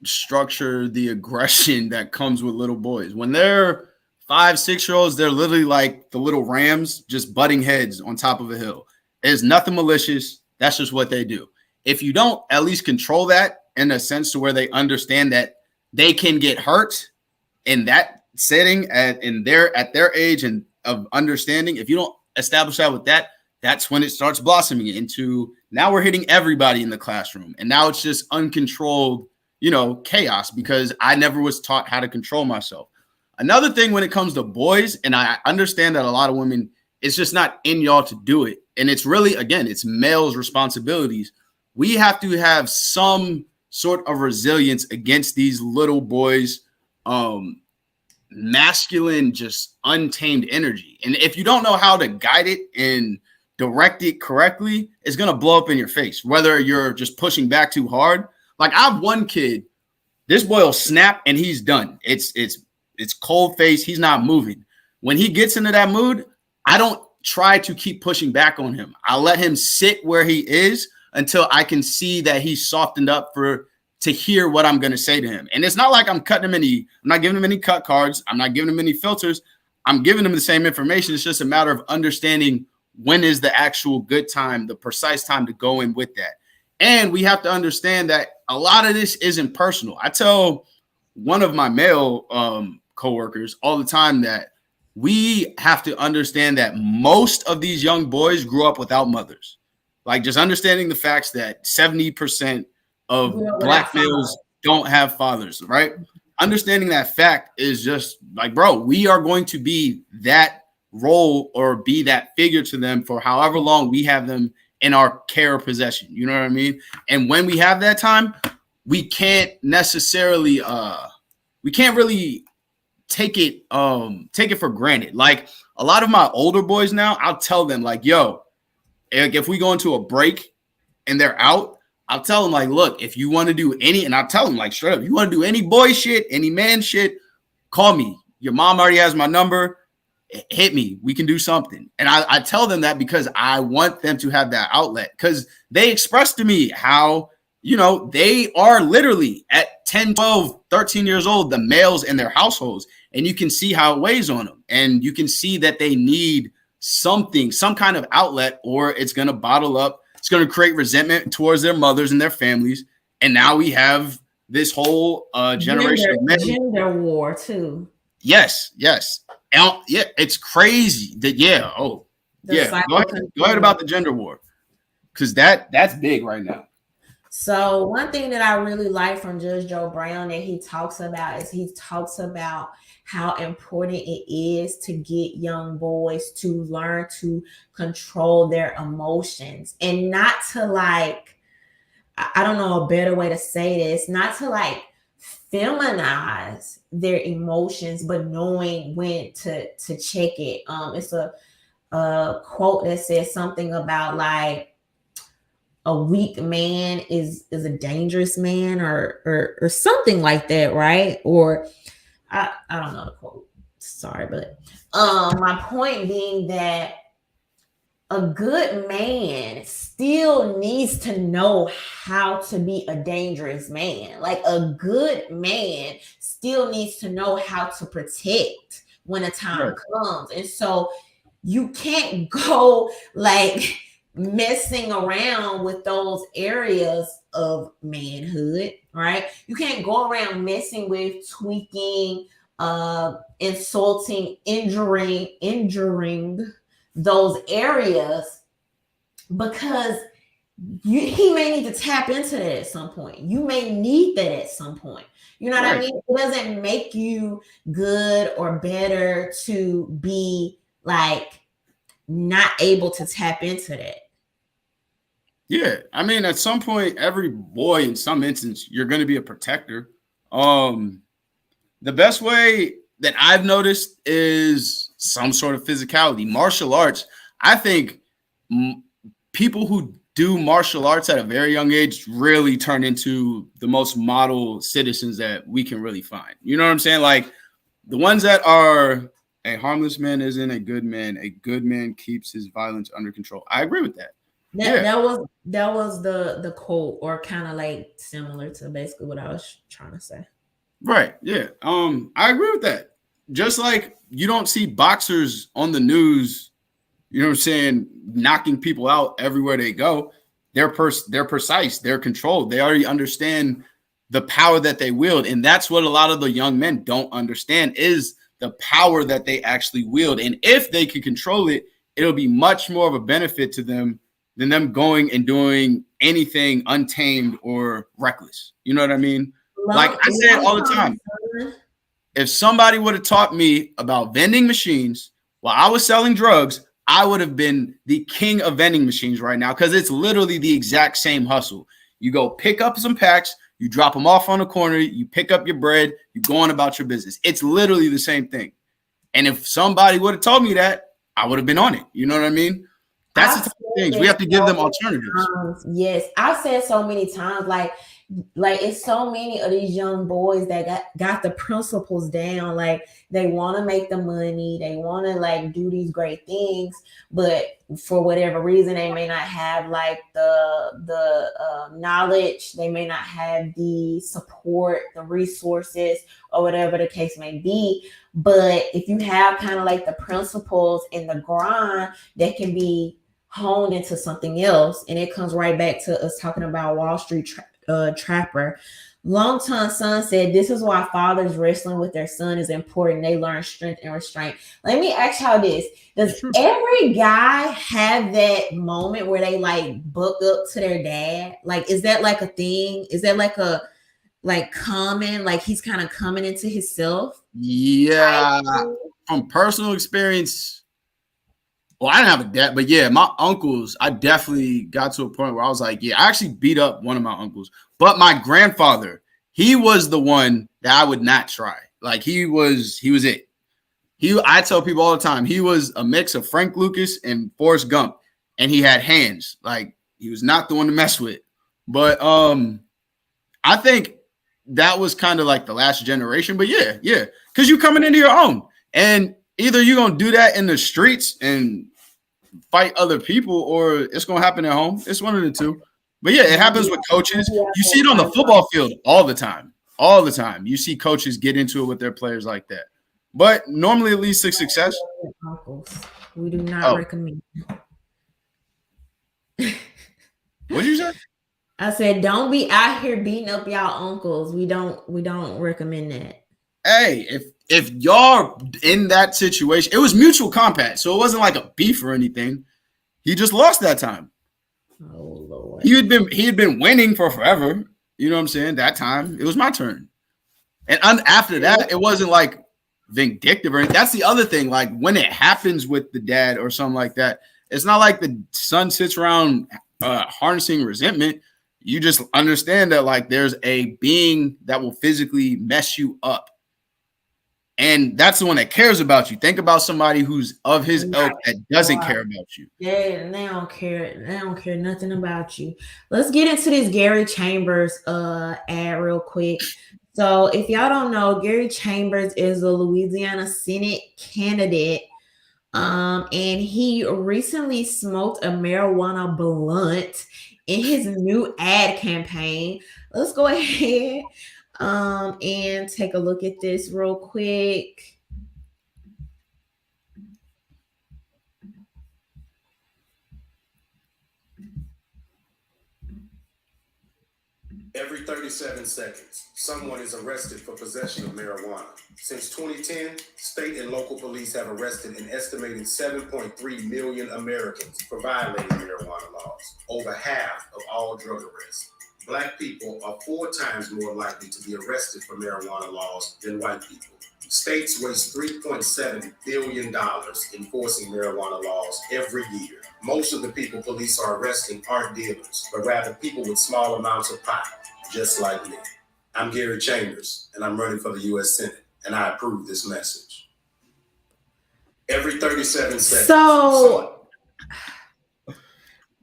structure the aggression that comes with little boys. When they're 5, 6-year-olds, they're literally like the little rams just butting heads on top of a hill. There's nothing malicious. That's just what they do. If you don't at least control that in a sense to where they understand that they can get hurt in that setting at their age and of understanding, if you don't establish that with that, that's when it starts blossoming into now we're hitting everybody in the classroom. And now it's just uncontrolled, chaos because I never was taught how to control myself. Another thing when it comes to boys, and I understand that a lot of women, it's just not in y'all to do it. And it's really, again, it's males' responsibilities. We have to have some sort of resilience against these little boys, masculine, just untamed energy. And if you don't know how to guide it and direct it correctly, it's going to blow up in your face, whether you're just pushing back too hard. Like I have one kid, this boy will snap and he's done. It's cold face. He's not moving. When he gets into that mood, I don't try to keep pushing back on him. I let him sit where he is until I can see that he's softened up to hear what I'm going to say to him. And it's not like I'm not giving him any cut cards. I'm not giving him any filters. I'm giving him the same information. It's just a matter of understanding when is the actual good time, the precise time to go in with that. And we have to understand that a lot of this isn't personal. I tell one of my male coworkers all the time that we have to understand that most of these young boys grew up without mothers. Like just understanding the facts that 70% of Black males don't have fathers, right? Understanding that fact is just like, bro, we are going to be that role or be that figure to them for however long we have them in our care or possession. You know what I mean? And when we have that time, we can't necessarily we can't really take it for granted. Like a lot of my older boys now, I'll tell them like, yo, if we go into a break and they're out, I'll tell them like, look, if you want to do and I'll tell them like straight up, if you want to do any boy shit, any man shit, call me. Your mom already has my number. Hit me. We can do something. And I tell them that because I want them to have that outlet, because they express to me how, they are literally at 10, 12, 13 years old, the males in their households. And you can see how it weighs on them. And you can see that they need something, some kind of outlet, or it's going to bottle up. It's going to create resentment towards their mothers and their families. And now we have this whole generation of men. Gender war too. Yes. Yeah, it's crazy that Go ahead about the gender war, because that's big right now. So one thing that I really like from Judge Joe Brown that he talks about how important it is to get young boys to learn to control their emotions and not to like, I don't know a better way to say this, not to like feminize their emotions, but knowing when to check it. It's a quote that says something about like a weak man is a dangerous man or something like that, right? Or I don't know the quote. Sorry, but my point being that a good man still needs to know how to be a dangerous man. Like a good man still needs to know how to protect when a time comes. And so you can't go like messing around with those areas of manhood, right? You can't go around messing with, tweaking, insulting, injuring those areas, because he may need to tap into that at some point. You may need that at some point. You know what I mean? It doesn't make you good or better to be like not able to tap into that. Yeah, I mean, at some point, every boy, in some instance, you're going to be a protector. The best way that I've noticed is some sort of physicality. Martial arts, I think people who do martial arts at a very young age really turn into the most model citizens that we can really find. You know what I'm saying? Like the ones that are a harmless man isn't a good man. A good man keeps his violence under control. I agree with that. That was the quote, or kind of like similar to basically what I was trying to say. Right. Yeah. I agree with that. Just like you don't see boxers on the news, you know what I'm saying, knocking people out everywhere they go. They're precise, they're controlled. They already understand the power that they wield. And that's what a lot of the young men don't understand, is the power that they actually wield. And if they can control it, it'll be much more of a benefit to them than them going and doing anything untamed or reckless. You know what I mean? Like I said all the time, if somebody would have taught me about vending machines while I was selling drugs, I would have been the king of vending machines right now, because it's literally the exact same hustle. You go pick up some packs, you drop them off on the corner, you pick up your bread, you go on about your business. It's literally the same thing. And if somebody would have told me that, I would have been on it. You know what I mean? That's the type of things. We have to give them alternatives. Yes, I've said so many times, like it's so many of these young boys that got the principles down. Like they want to make the money, they want to like do these great things, but for whatever reason, they may not have like the knowledge, they may not have the support, the resources, or whatever the case may be. But if you have kind of like the principles and the grind, that can be honed into something else. And it comes right back to us talking about Wall Street Trapper. Longtime son said, this is why fathers wrestling with their son is important. They learn strength and restraint. Let me ask y'all this. Does every guy have that moment where they like book up to their dad? Like, is that like a thing? Is that like a common, like he's kind of coming into himself? Yeah. From personal experience, well, I didn't have a dad, but yeah, my uncles, I definitely got to a point where I was like, yeah, I actually beat up one of my uncles. But my grandfather, he was the one that I would not try. Like he was it. I tell people all the time, he was a mix of Frank Lucas and Forrest Gump, and he had hands. Like he was not the one to mess with. But I think that was kind of like the last generation. But yeah, because you're coming into your own, and either you're gonna do that in the streets and fight other people, or it's gonna happen at home. It's one of the two. But yeah, it happens with coaches. You see it on the football field all the time. All the time. You see coaches get into it with their players like that. But normally it leads to success. We do not recommend. What'd you say? I said, don't be out here beating up y'all uncles. We don't recommend that. Hey, if y'all in that situation, it was mutual compact, so it wasn't like a beef or anything. He just lost that time. Oh Lord. He had been winning for forever. You know what I'm saying? That time it was my turn. And after that, it wasn't like vindictive or anything. That's the other thing. Like when it happens with the dad or something like that, it's not like the son sits around harnessing resentment. You just understand that like there's a being that will physically mess you up. And that's the one that cares about you. Think about somebody who's of his ilk that doesn't care about you. Yeah, they don't care. They don't care nothing about you. Let's get into this Gary Chambers ad real quick. So if y'all don't know, Gary Chambers is a Louisiana Senate candidate. And he recently smoked a marijuana blunt in his new ad campaign. Let's go ahead and take a look at this real quick. Every 37 seconds, someone is arrested for possession of marijuana. Since 2010, state and local police have arrested an estimated 7.3 million Americans for violating marijuana laws, over half of all drug arrests. Black people are 4 times more likely to be arrested for marijuana laws than white people. States waste $3.7 billion enforcing marijuana laws every year. Most of the people police are arresting aren't dealers, but rather people with small amounts of pot, just like me. I'm Gary Chambers, and I'm running for the U.S. Senate, and I approve this message. Every 37 seconds. So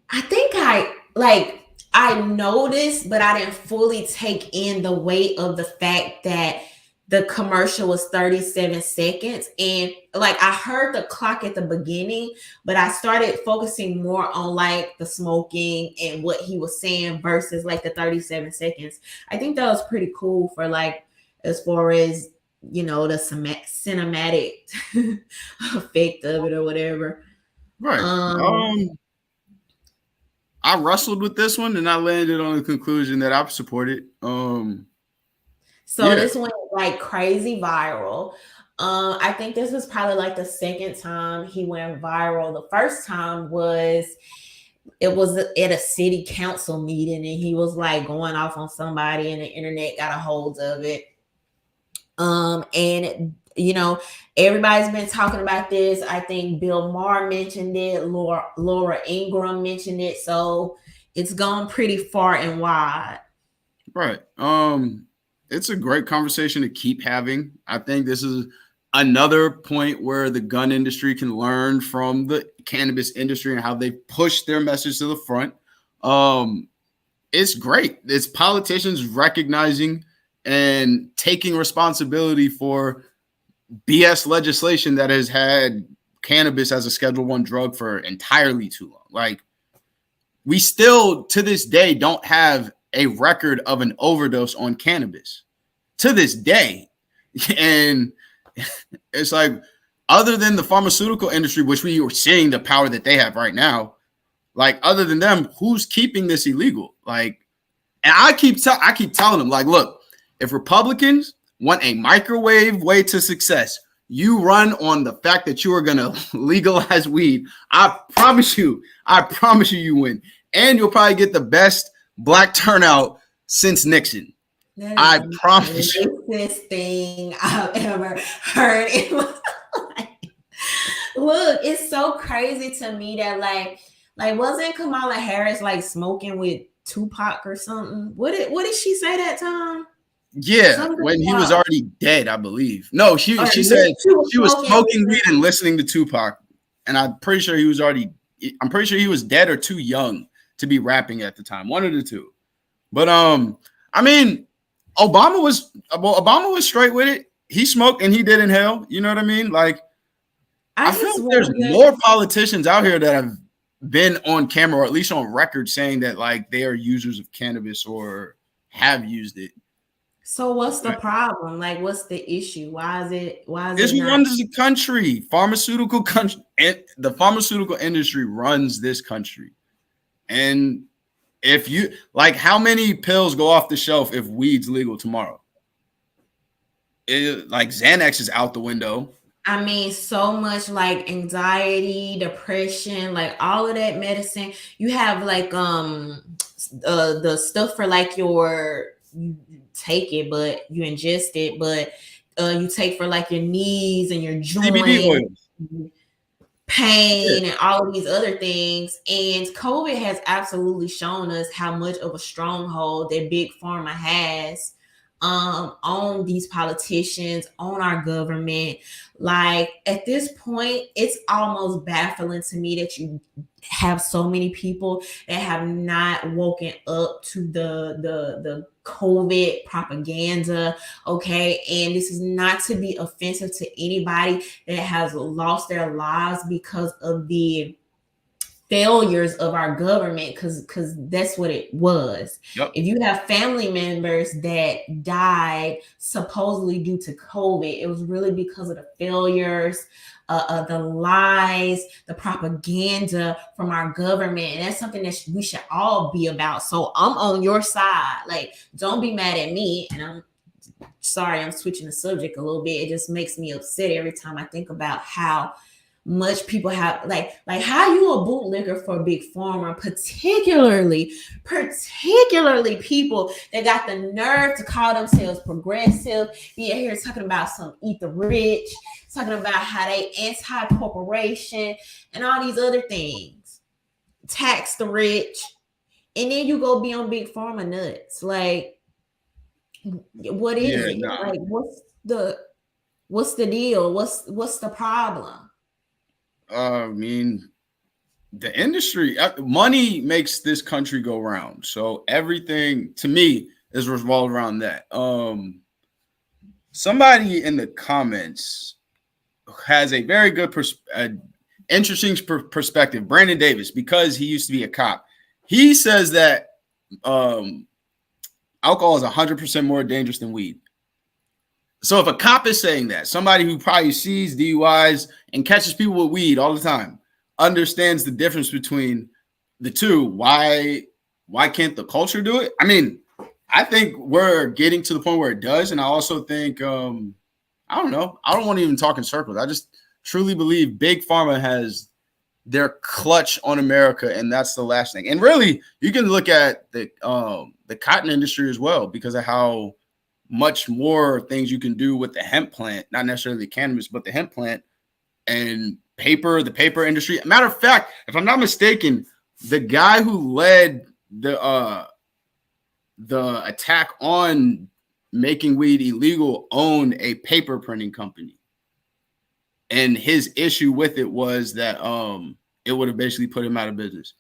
I think I noticed, but I didn't fully take in the weight of the fact that the commercial was 37 seconds. And like I heard the clock at the beginning, but I started focusing more on like the smoking and what he was saying versus like the 37 seconds. I think that was pretty cool for like as far as, you know, the cinematic effect of it or whatever. Right. I wrestled with this one and I landed on the conclusion that I support it. This went like crazy viral. I think this was probably like the second time he went viral. The first time was at a city council meeting and he was like going off on somebody and the internet got a hold of it. And you know, everybody's been talking about this. I think Bill Maher mentioned it, Laura Ingraham mentioned it, so it's gone pretty far and wide. Right. It's a great conversation to keep having. I think this is another point where the gun industry can learn from the cannabis industry and how they push their message to the front. It's great. It's politicians recognizing and taking responsibility for BS legislation that has had cannabis as a Schedule I drug for entirely too long. Like, we still, to this day, don't have a record of an overdose on cannabis. To this day. And it's like, other than the pharmaceutical industry, which we are seeing the power that they have right now, like, other than them, who's keeping this illegal? Like, and I keep telling them, like, look, if Republicans want a microwave way to success, you run on the fact that you are going to legalize weed. I promise you you win. And you'll probably get the best black turnout since Nixon. I promise you. This thing I've ever heard. It was like, look, it's so crazy to me that like wasn't Kamala Harris like smoking with Tupac or something? What did she say that time? Yeah, something when he was already dead, I believe. No, she said she was smoking weed and listening to Tupac, and I'm pretty sure he was dead or too young to be rapping at the time. One of the two. But I mean, Obama was straight with it. He smoked and he did inhale. You know what I mean? Like, I feel like there's more politicians out here that have been on camera or at least on record saying that like they are users of cannabis or have used it. So what's the problem? Like, what's the issue? Why is it this runs the country? The pharmaceutical industry runs this country. And if you like, how many pills go off the shelf if weed's legal tomorrow? Like Xanax is out the window. I mean, so much like anxiety, depression, like all of that medicine. You have like the stuff for like you take it, but you ingest it, but you take for like your knees and your joints, pain, and all of these other things. And COVID has absolutely shown us how much of a stronghold that big pharma has on these politicians, on our government. Like at this point, it's almost baffling to me that you have so many people that have not woken up to the COVID propaganda. Okay. And this is not to be offensive to anybody that has lost their lives because of the failures of our government, because that's what it was. Yep. If you have family members that died supposedly due to COVID, it was really because of the failures, the lies, the propaganda from our government. And that's something that we should all be about. So I'm on your side. Like, don't be mad at me. And I'm sorry, I'm switching the subject a little bit. It just makes me upset every time I think about how much people have like how you a bootlegger for Big Pharma, particularly people that got the nerve to call themselves progressive, be here talking about some eat the rich, talking about how they anti-corporation and all these other things, tax the rich, and then you go be on Big Pharma nuts. Like, what is it? Nah. Like, what's the deal? What's the problem? I mean, the industry, money makes this country go round. So everything to me is revolved around that. Somebody in the comments has a very good interesting perspective. Brandon Davis, because he used to be a cop, he says that alcohol is 100% more dangerous than weed. So if a cop is saying that, somebody who probably sees DUIs and catches people with weed all the time understands the difference between the two, why can't the culture do it? I mean, I think we're getting to the point where it does. And I also think, I don't know, I don't want to even talk in circles. I just truly believe Big Pharma has their clutch on America, and that's the last thing. And really, you can look at the cotton industry as well, because of how much more things you can do with the hemp plant, not necessarily cannabis, but the hemp plant and the paper industry. Matter of fact, if I'm not mistaken, the guy who led the attack on making weed illegal owned a paper printing company. And his issue with it was that it would have basically put him out of business.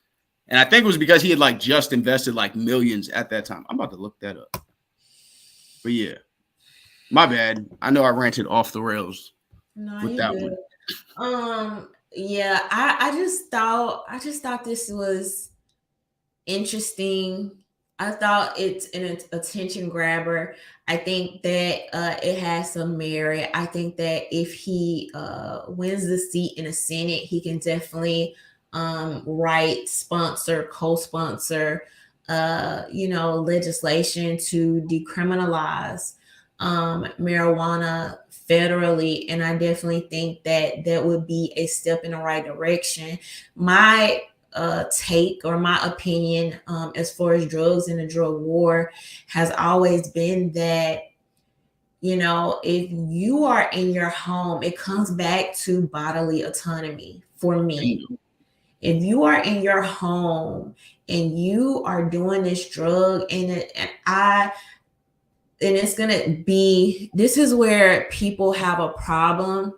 And I think it was because he had like just invested like millions at that time. I'm about to look that up. But yeah, my bad. I know I ranted off the rails with that one. Yeah, I just thought this was interesting. I thought it's an attention grabber. I think that it has some merit. I think that if he wins the seat in the Senate, he can definitely write, sponsor, co-sponsor, legislation to decriminalize marijuana federally. And I definitely think that would be a step in the right direction. My take or my opinion as far as drugs and the drug war has always been that, if you are in your home, it comes back to bodily autonomy for me. If you are in your home and you are doing this drug this is where people have a problem,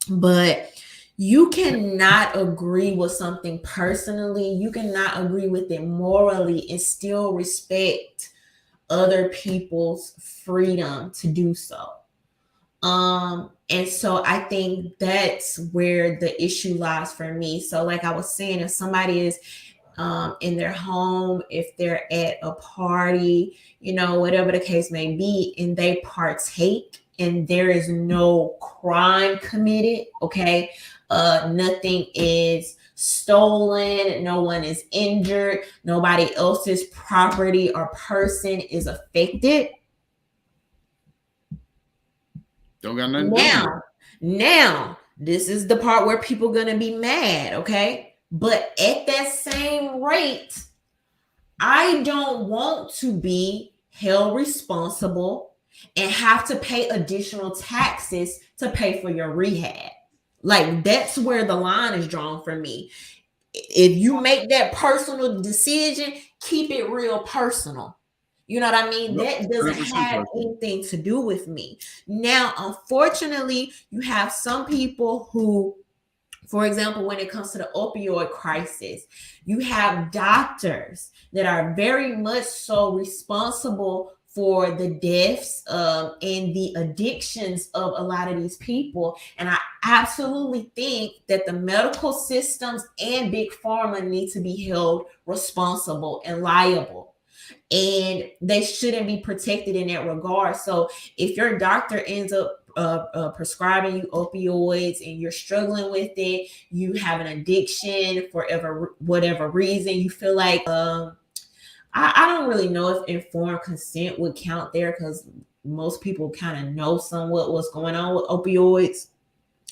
but you cannot agree with something personally. You cannot agree with it morally and still respect other people's freedom to do so. And so I think that's where the issue lies for me. So like I was saying, if somebody is in their home, if they're at a party, whatever the case may be, and they partake and there is no crime committed, okay, nothing is stolen, no one is injured, nobody else's property or person is affected. Don't got nothing Now, this is the part where people gonna be mad, okay? But at that same rate, I don't want to be held responsible and have to pay additional taxes to pay for your rehab. Like, that's where the line is drawn for me. If you make that personal decision, keep it real personal. You know what I mean? That doesn't have anything to do with me. Now, unfortunately, you have some people who, for example, when it comes to the opioid crisis, you have doctors that are very much so responsible for the deaths and the addictions of a lot of these people. And I absolutely think that the medical systems and Big Pharma need to be held responsible and liable. And they shouldn't be protected in that regard. So if your doctor ends up prescribing you opioids and you're struggling with it, you have an addiction for whatever reason, you feel like I don't really know if informed consent would count there, because most people kind of know somewhat what's going on with opioids.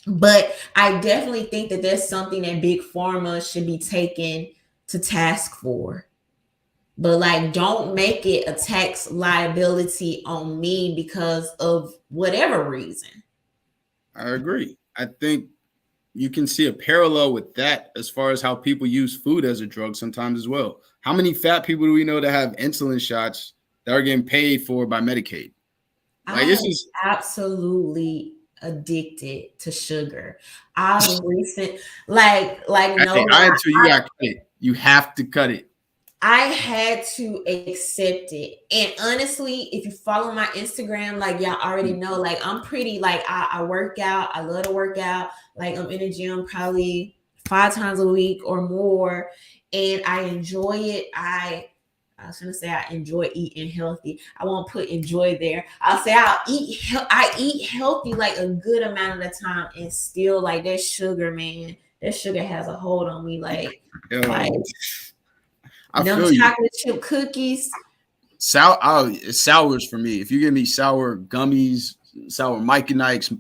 But I definitely think that there's something that big pharma should be taken to task for. But like, don't make it a tax liability on me because of whatever reason. I agree. I think you can see a parallel with that as far as how people use food as a drug sometimes as well. How many fat people do we know that have insulin shots that are getting paid for by Medicaid? Like, this is absolutely addicted to sugar. I've recent like no, I until you got cut it. You have to cut it. I had to accept it. And honestly, if you follow my Instagram, like y'all already know, like I'm pretty, like I work out. I love to work out. Like I'm in the gym probably 5 times a week or more. And I enjoy it. I was gonna say I enjoy eating healthy. I won't put enjoy there. I'll say I eat healthy like a good amount of the time, and still like that sugar, man. That sugar has a hold on me. Like I them feel chocolate chip cookies. Sours for me. If you give me sour gummies, sour Mike and Ike's,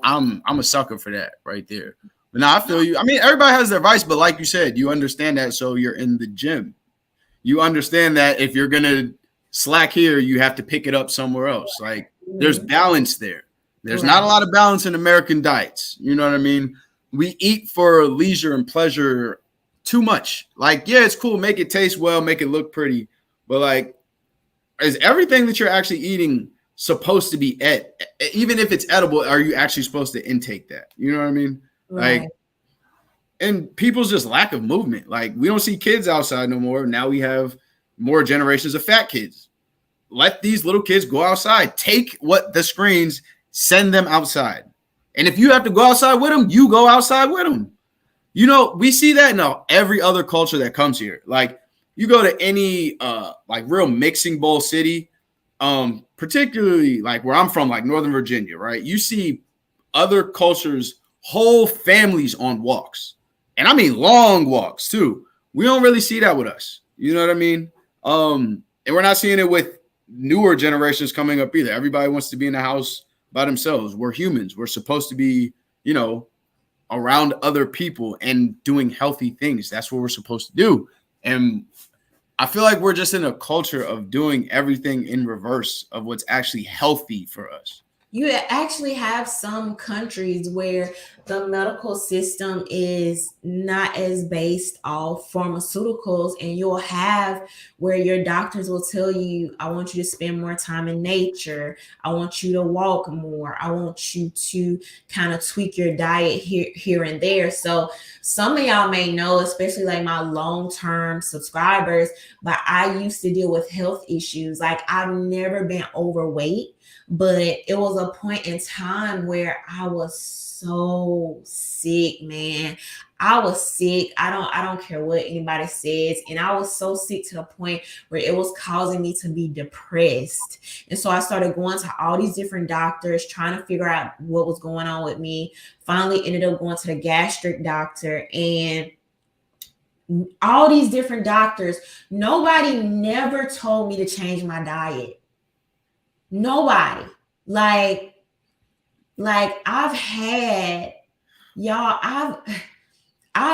I'm a sucker for that right there. But now I feel you. I mean, everybody has their vice, but like you said, you understand that, so you're in the gym. You understand that if you're gonna slack here, you have to pick it up somewhere else. Like there's balance there. There's not a lot of balance in American diets. You know what I mean? We eat for leisure and pleasure too much. Like, yeah, it's cool. Make it taste well, make it look pretty. But like, is everything that you're actually eating supposed to be even if it's edible, are you actually supposed to intake that? You know what I mean? Right. Like, and people's just lack of movement. Like, we don't see kids outside no more. Now we have more generations of fat kids. Let these little kids go outside. Take what the screens, send them outside. And if you have to go outside with them, you go outside with them. You know, we see that in every other culture that comes here. Like, you go to any like real mixing bowl city, particularly like where I'm from, like Northern Virginia, right? You see other cultures, whole families on walks. And I mean long walks too. We don't really see that with us. You know what I mean? And we're not seeing it with newer generations coming up either. Everybody wants to be in the house by themselves. We're humans. We're supposed to be, you know, around other people and doing healthy things. That's what we're supposed to do. And I feel like we're just in a culture of doing everything in reverse of what's actually healthy for us. You actually have some countries where the medical system is not as based off pharmaceuticals, and you'll have where your doctors will tell you, I want you to spend more time in nature. I want you to walk more. I want you to kind of tweak your diet here and there. So some of y'all may know, especially like my long-term subscribers, but I used to deal with health issues. Like I've never been overweight. But it was a point in time where I was so sick, man. I was sick. I don't care what anybody says. And I was so sick to the point where it was causing me to be depressed. And so I started going to all these different doctors, trying to figure out what was going on with me. Finally ended up going to the gastric doctor, and all these different doctors, nobody never told me to change my diet. Nobody. Like I've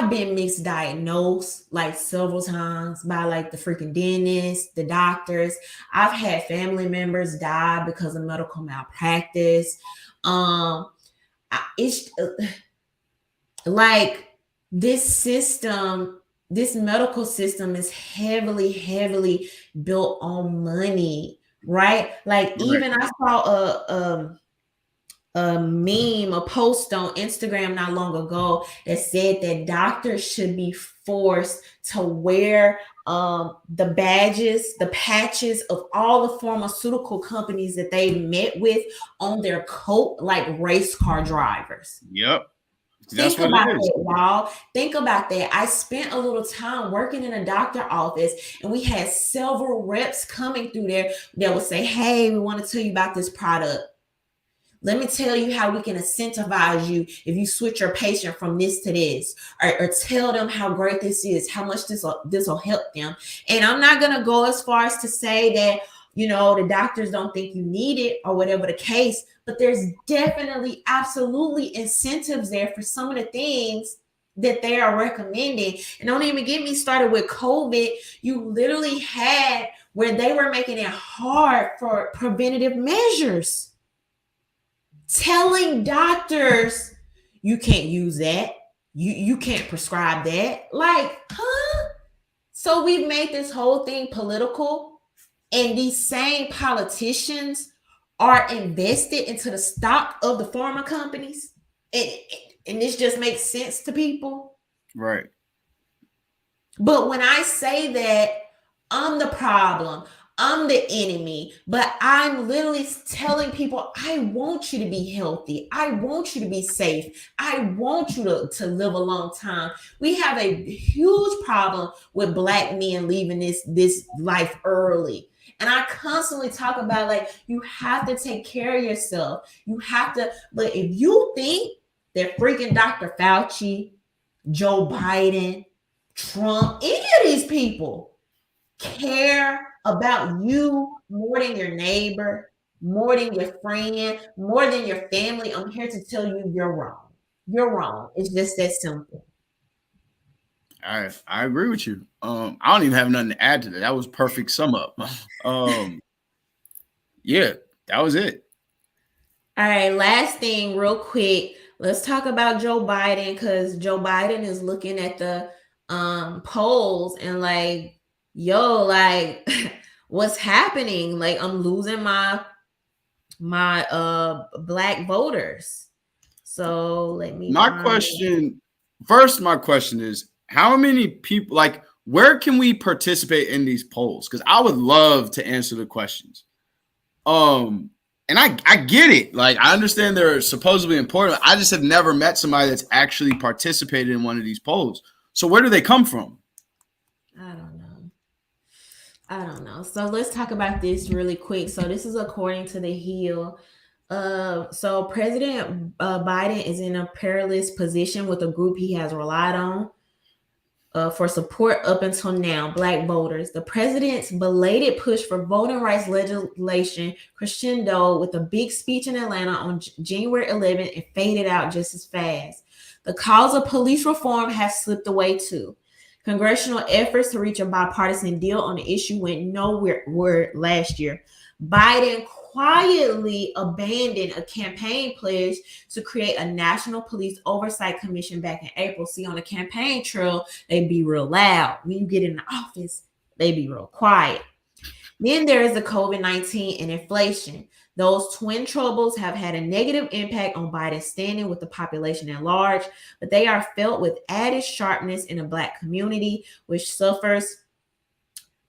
been misdiagnosed like several times by like the freaking dentist, the doctors. I've had family members die because of medical malpractice. It's like this medical system is heavily built on money. Right? Like even I saw a meme, a post on Instagram not long ago that said that doctors should be forced to wear the badges, the patches of all the pharmaceutical companies that they met with on their coat, like race car drivers. Yep. Think about that, y'all. Think about that. I spent a little time working in a doctor office, and we had several reps coming through there that would say, hey, we want to tell you about this product. Let me tell you how we can incentivize you if you switch your patient from this to this, or tell them how great this is, how much this will help them. And I'm not going to go as far as to say that the doctors don't think you need it or whatever the case, but there's definitely absolutely incentives there for some of the things that they are recommending. And don't even get me started with COVID. You literally had where they were making it hard for preventative measures, telling doctors you can't use that, you can't prescribe that. Like, huh? So we've made this whole thing political, and these same politicians are invested into the stock of the pharma companies, and this just makes sense to people. Right. But when I say that I'm the problem, I'm the enemy, but I'm literally telling people, I want you to be healthy. I want you to be safe. I want you to live a long time. We have a huge problem with Black men leaving this life early. And I constantly talk about, like, you have to take care of yourself. You have to, but if you think that freaking Dr. Fauci, Joe Biden, Trump, any of these people care about you more than your neighbor, more than your friend, more than your family, I'm here to tell you you're wrong. You're wrong. It's just that simple. I agree with you. I don't even have nothing to add to that. That was perfect sum up. Yeah, that was it. All right, last thing real quick. Let's talk about Joe Biden, because Joe Biden is looking at the polls and like, yo, like, what's happening? Like, I'm losing my Black voters. So let me. My question is, how many people, like, where can we participate in these polls? Because I would love to answer the questions. And I get it. Like, I understand they're supposedly important. I just have never met somebody that's actually participated in one of these polls. So where do they come from? I don't know. So let's talk about this really quick. So this is according to The Hill. So President Biden is in a perilous position with a group he has relied on for support up until now, Black voters. The president's belated push for voting rights legislation crescendoed with a big speech in Atlanta on January 11th and faded out just as fast. The cause of police reform has slipped away too. Congressional efforts to reach a bipartisan deal on the issue went nowhere last year. Biden quietly abandoned a campaign pledge to create a national police oversight commission back in April. See, on the campaign trail, they be real loud. When you get in the office, they be real quiet. Then there is the COVID-19 and inflation. Those twin troubles have had a negative impact on Biden's standing with the population at large, but they are felt with added sharpness in the Black community, which suffers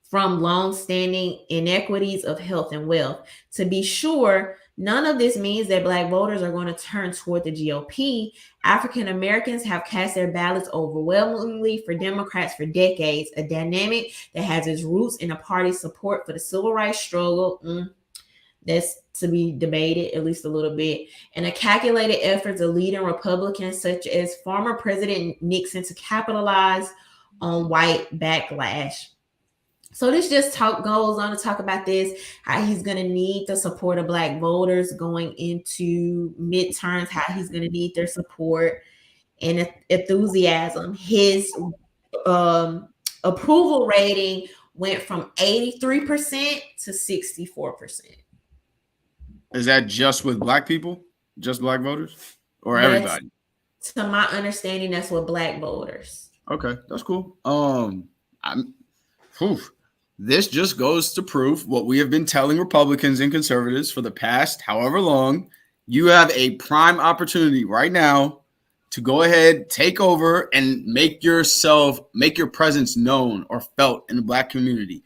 from long-standing inequities of health and wealth. To be sure, none of this means that Black voters are going to turn toward the GOP. African Americans have cast their ballots overwhelmingly for Democrats for decades, a dynamic that has its roots in the party's support for the civil rights struggle. That's to be debated at least a little bit, and a calculated efforts of leading Republicans such as former President Nixon to capitalize on white backlash. So this just goes on to talk about this, how he's going to need the support of Black voters going into midterms, how he's going to need their support and enthusiasm. His approval rating went from 83% to 64%. Is that just with Black people? Just Black voters? Or everybody? To my understanding, that's with Black voters. Okay, that's cool. This just goes to prove what we have been telling Republicans and conservatives for the past however long. You have a prime opportunity right now to go ahead, take over, and make your presence known or felt in the Black community.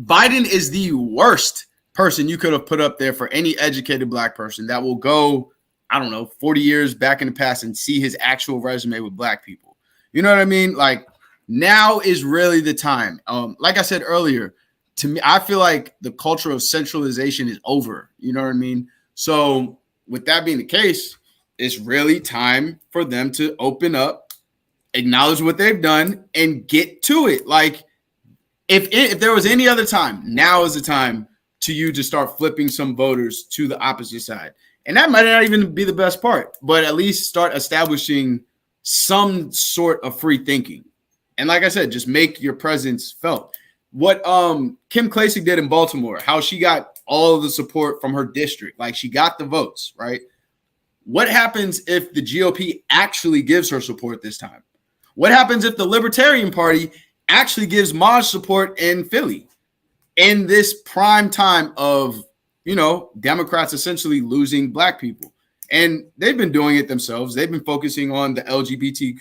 Biden is the worst person you could have put up there for any educated Black person that will go, 40 years back in the past and see his actual resume with Black people. You know what I mean? Like, now is really the time. Like I said earlier, to me, I feel like the culture of centralization is over. You know what I mean? So with that being the case, it's really time for them to open up, acknowledge what they've done, and get to it. Like, if there was any other time, now is the time to you to start flipping some voters to the opposite side. And that might not even be the best part, but at least start establishing some sort of free thinking. And like I said, just make your presence felt. What Kim Klacik did in Baltimore, how she got all of the support from her district, like she got the votes, right? What happens if the GOP actually gives her support this time? What happens if the Libertarian Party actually gives Maj support in Philly in this prime time of, you know, Democrats essentially losing black people? And they've been doing it themselves. They've been focusing on the LGBT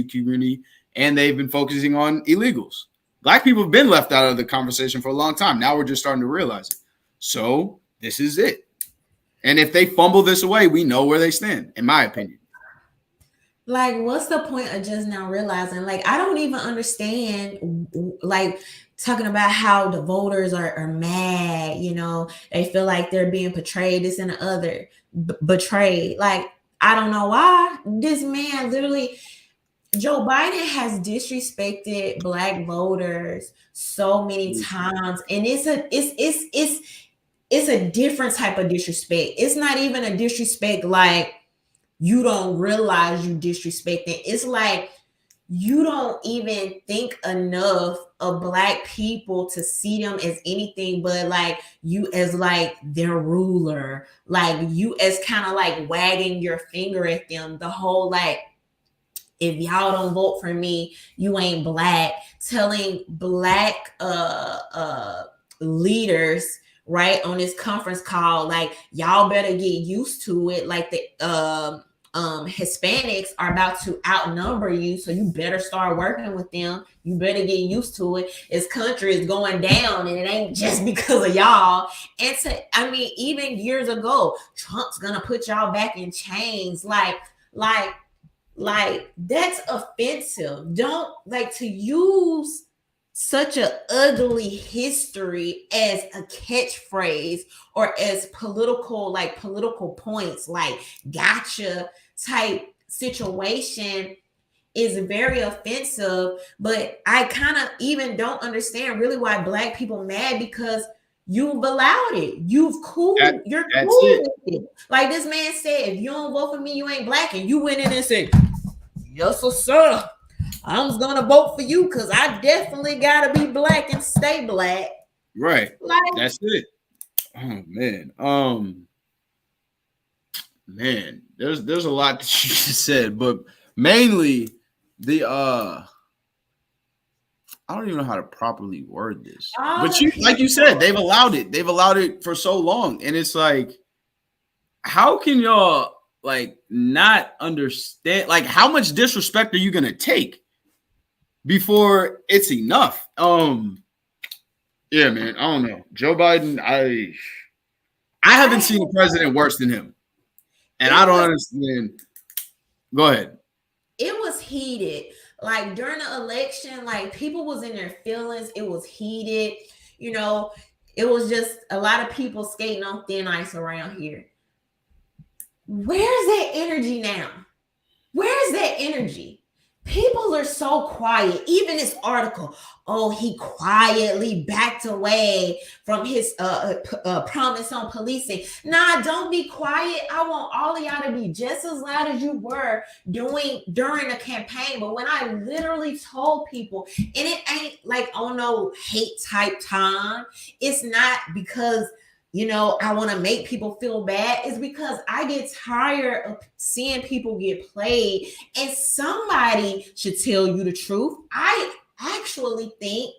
community, and they've been focusing on illegals. Black people have been left out of the conversation for a long time. Now we're just starting to realize it. So this is it. And if they fumble this away, we know where they stand, in my opinion. Like, what's the point of just now realizing? Like, I don't even understand, like, talking about how the voters are mad, you know, they feel like they're being portrayed, this and the other, betrayed. Like, I don't know why. This man literally, Joe Biden has disrespected black voters so many times, and it's a different type of disrespect. It's not even a disrespect like you don't realize you disrespecting. It's like you don't even think enough of black people to see them as anything but like you as like their ruler, like you as kind of like wagging your finger at them. The whole like, if y'all don't vote for me, you ain't black. Telling black leaders, right, on this conference call, like, y'all better get used to it. Like the Hispanics are about to outnumber you, so you better start working with them. You better get used to it. This country is going down, and it ain't just because of y'all. And I mean, even years ago, Trump's gonna put y'all back in chains. Like that's offensive. Don't like to use such an ugly history as a catchphrase or as political points, like gotcha type situation is very offensive. But I kind of even don't understand really why black people mad, because you've allowed it. You're cool with it. Like this man said, if you don't vote for me, you ain't black. And you went in and said, yes, sir. I'm gonna vote for you because I definitely gotta be black and stay black. Right. Like, that's it. Oh man. There's a lot that you just said, but mainly the I don't even know how to properly word this. But like you said, they've allowed it. They've allowed it for so long. And it's like, how can y'all like not understand? Like, how much disrespect are you gonna take before it's enough? Yeah, man. I don't know. Joe Biden, I haven't seen a president worse than him. And I don't understand. Go ahead. It was heated. Like during the election, like people was in their feelings. It was heated. You know, it was just a lot of people skating on thin ice around here. Where's that energy now? Where's that energy? People are so quiet. Even this article, oh, he quietly backed away from his promise on policing. Nah, don't be quiet. I want all of y'all to be just as loud as you were doing during the campaign. But when I literally told people, and it ain't like, oh no, hate type time. It's not because, you know, I want to make people feel bad. It's because I get tired of seeing people get played, and somebody should tell you the truth. I actually think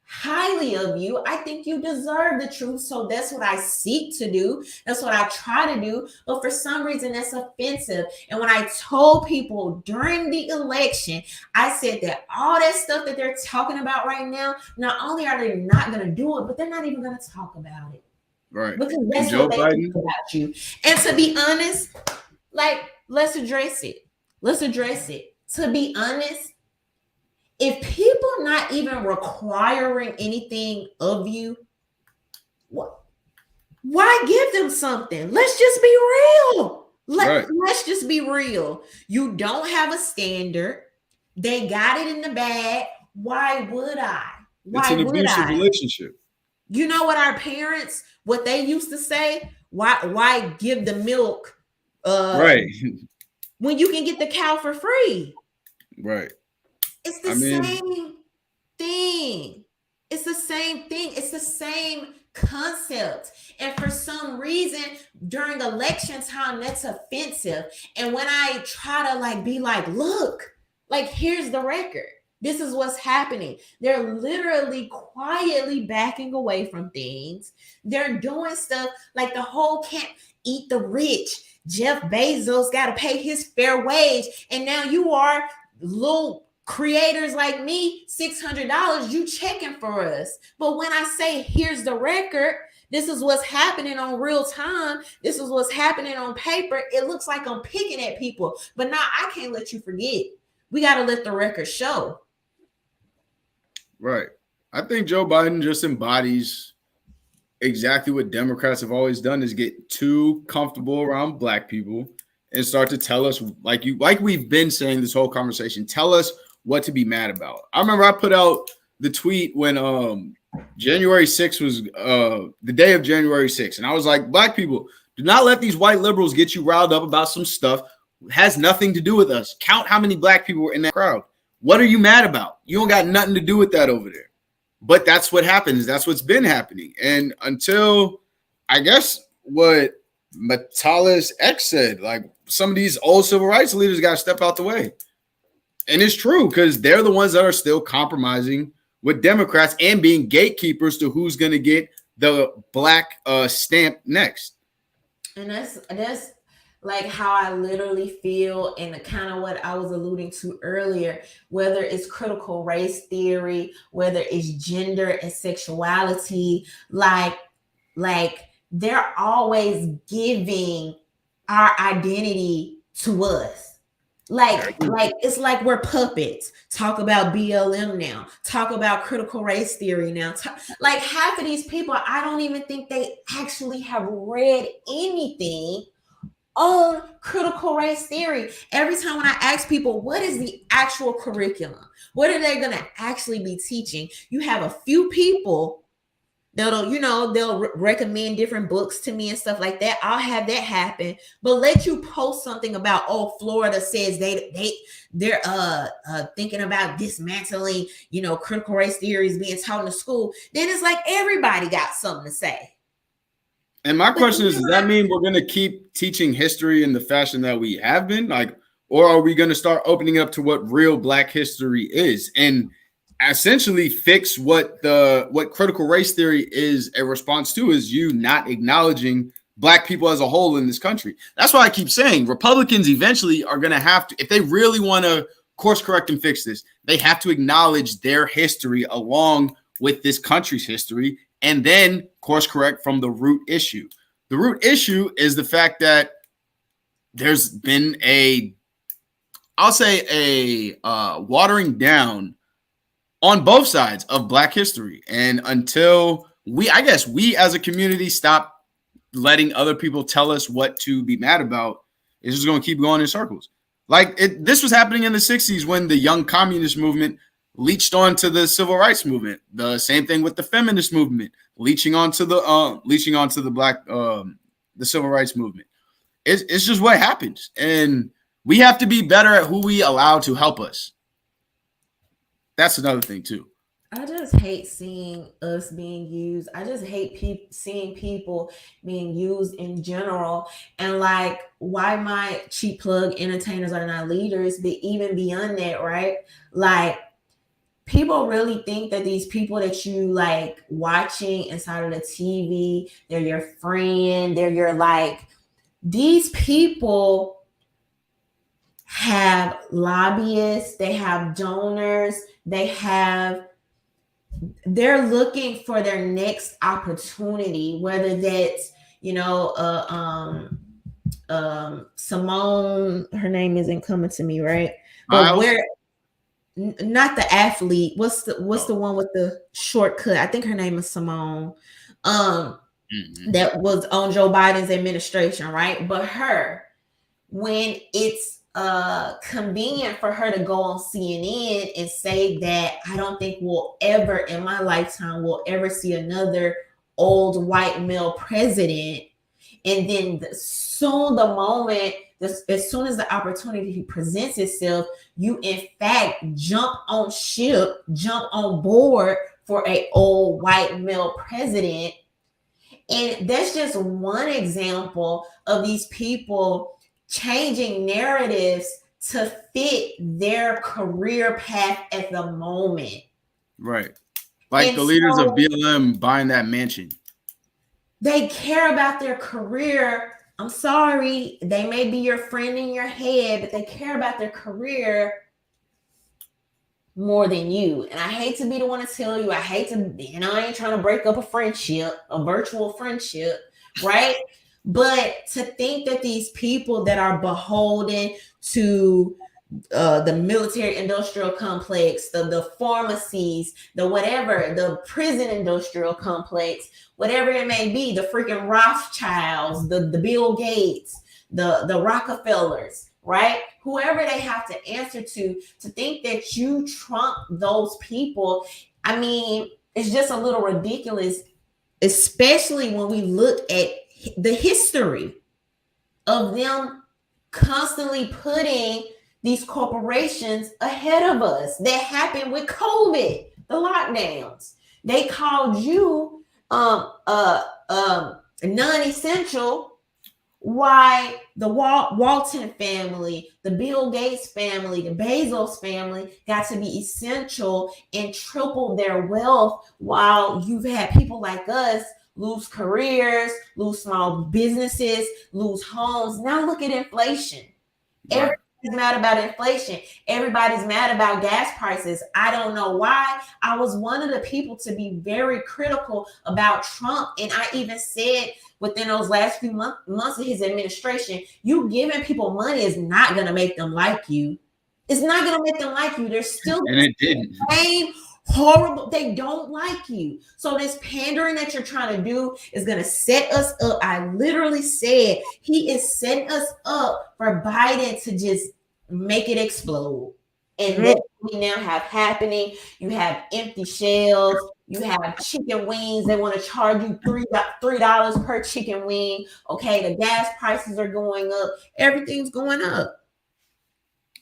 highly of you. I think you deserve the truth. So that's what I seek to do. That's what I try to do. But for some reason, that's offensive. And when I told people during the election, I said that all that stuff that they're talking about right now, not only are they not going to do it, but they're not even going to talk about it. Right. Because that's Joe what they think about you. And to be honest, like, let's address it. To be honest, if people not even requiring anything of you, why give them something? Let's just be real. Let's just be real. You don't have a standard. They got it in the bag. Why would I? It's an abusive relationship. You know what our parents, what they used to say? Why give the milk Right. when you can get the cow for free? Right. It's the same thing. It's the same thing. It's the same concept. And for some reason, during election time, that's offensive. And when I try to like be like, look, like here's the record. This is what's happening. They're literally quietly backing away from things. They're doing stuff like the whole can't eat the rich. Jeff Bezos got to pay his fair wage. And now you are little creators like me, $600, you checking for us. But when I say, here's the record, this is what's happening on real time, this is what's happening on paper, it looks like I'm picking at people. But now I can't let you forget. We got to let the record show. Right. I think Joe Biden just embodies exactly what Democrats have always done, is get too comfortable around black people and start to tell us, like we've been saying this whole conversation, tell us what to be mad about. I remember I put out the tweet when January 6th was the day of January 6th. And I was like, black people, do not let these white liberals get you riled up about some stuff. It has nothing to do with us. Count how many black people were in that crowd. What are you mad about? You don't got nothing to do with that over there. But that's what happens. That's what's been happening. And until, I guess, what Matalis X said, like some of these old civil rights leaders got to step out the way. And it's true, because they're the ones that are still compromising with Democrats and being gatekeepers to who's going to get the black stamp next. And that's like how I literally feel, and kind of what I was alluding to earlier, whether it's critical race theory, whether it's gender and sexuality, like they're always giving our identity to us. Like it's like we're puppets. Talk about BLM now. Talk about critical race theory now. Like half of these people, I don't even think they actually have read anything on critical race theory. Every time when I ask people, what is the actual curriculum? What are they going to actually be teaching? You have a few people they'll recommend different books to me and stuff like that. I'll have that happen, but let you post something about, Florida says they're thinking about dismantling, critical race theories being taught in the school. Then it's like everybody got something to say. And my question is, does that mean we're going to keep teaching history in the fashion that we have been? Or are we going to start opening up to what real black history is and essentially fix what critical race theory is a response to, is you not acknowledging black people as a whole in this country? That's why I keep saying Republicans eventually are going to have to, if they really want to course correct and fix this, they have to acknowledge their history along with this country's history, and then course correct from the root issue. The root issue is the fact that there's been a watering down on both sides of black history. And until we as a community stop letting other people tell us what to be mad about, it's just going to keep going in circles. This was happening in the 60s when the young communist movement leached onto the civil rights movement. The same thing with the feminist movement, leaching onto the black, the civil rights movement. It's just what happens. And we have to be better at who we allow to help us. That's another thing too. I just hate seeing us being used. I just hate seeing people being used in general. And why my cheap plug entertainers are not leaders, but even beyond that, right? People really think that these people that you watching inside of the TV, they're your friend, they're your these people have lobbyists, they have donors, they're looking for their next opportunity, whether that's, Simone, her name isn't coming to me, right? But not the athlete. What's the one with the shortcut? I think her name is Simone. That was on Joe Biden's administration, right? But when it's convenient for her to go on CNN and say that I don't think we'll ever in my lifetime will ever see another old white male president. And then as soon as the opportunity presents itself, you in fact jump on board for a old white male president. And that's just one example of these people changing narratives to fit their career path at the moment. Right. Like and the leaders of BLM buying that mansion. They care about their career. I'm sorry, they may be your friend in your head, but they care about their career more than you. And I hate to be the one to tell you, I ain't trying to break up a friendship, a virtual friendship, right? But to think that these people that are beholden to the military industrial complex, the pharmacies, the whatever, the prison industrial complex, whatever it may be, the freaking Rothschilds, the Bill Gates, the Rockefellers, right? Whoever they have to answer to think that you trump those people, I mean, it's just a little ridiculous, especially when we look at the history of them constantly putting these corporations ahead of us. That happened with COVID, the lockdowns. They called you non-essential. Why the Walton family, the Bill Gates family, the Bezos family got to be essential and triple their wealth, while you've had people like us lose careers, lose small businesses, lose homes. Now look at inflation. Right. Everybody's mad about inflation. Everybody's mad about gas prices. I don't know why. I was one of the people to be very critical about Trump. And I even said within those last few months of his administration, you giving people money is not going to make them like you. It's not going to make them like you. They're still and it didn't. Same horrible. They don't like you. So this pandering that you're trying to do is going to set us up. I literally said he is setting us up for Biden to just make it explode. And that's what we now have happening. You have empty shells. You have chicken wings. They want to charge you $3 per chicken wing. Okay, the gas prices are going up. Everything's going up.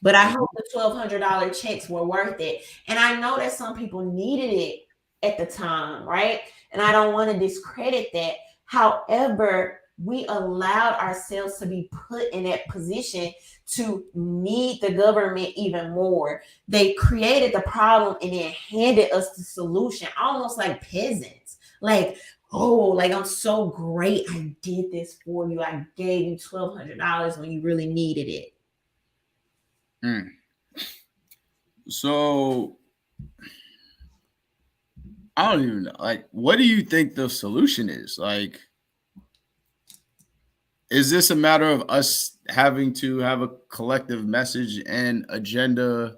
But I hope the $1,200 checks were worth it. And I know that some people needed it at the time, right? And I don't want to discredit that. However, we allowed ourselves to be put in that position to need the government even more. They created the problem and then handed us the solution, almost like peasants. Like, oh, like I'm so great. I did this for you. I gave you $1,200 when you really needed it. So I don't even know. Like, what do you think the solution is? Like, is this a matter of us having to have a collective message and agenda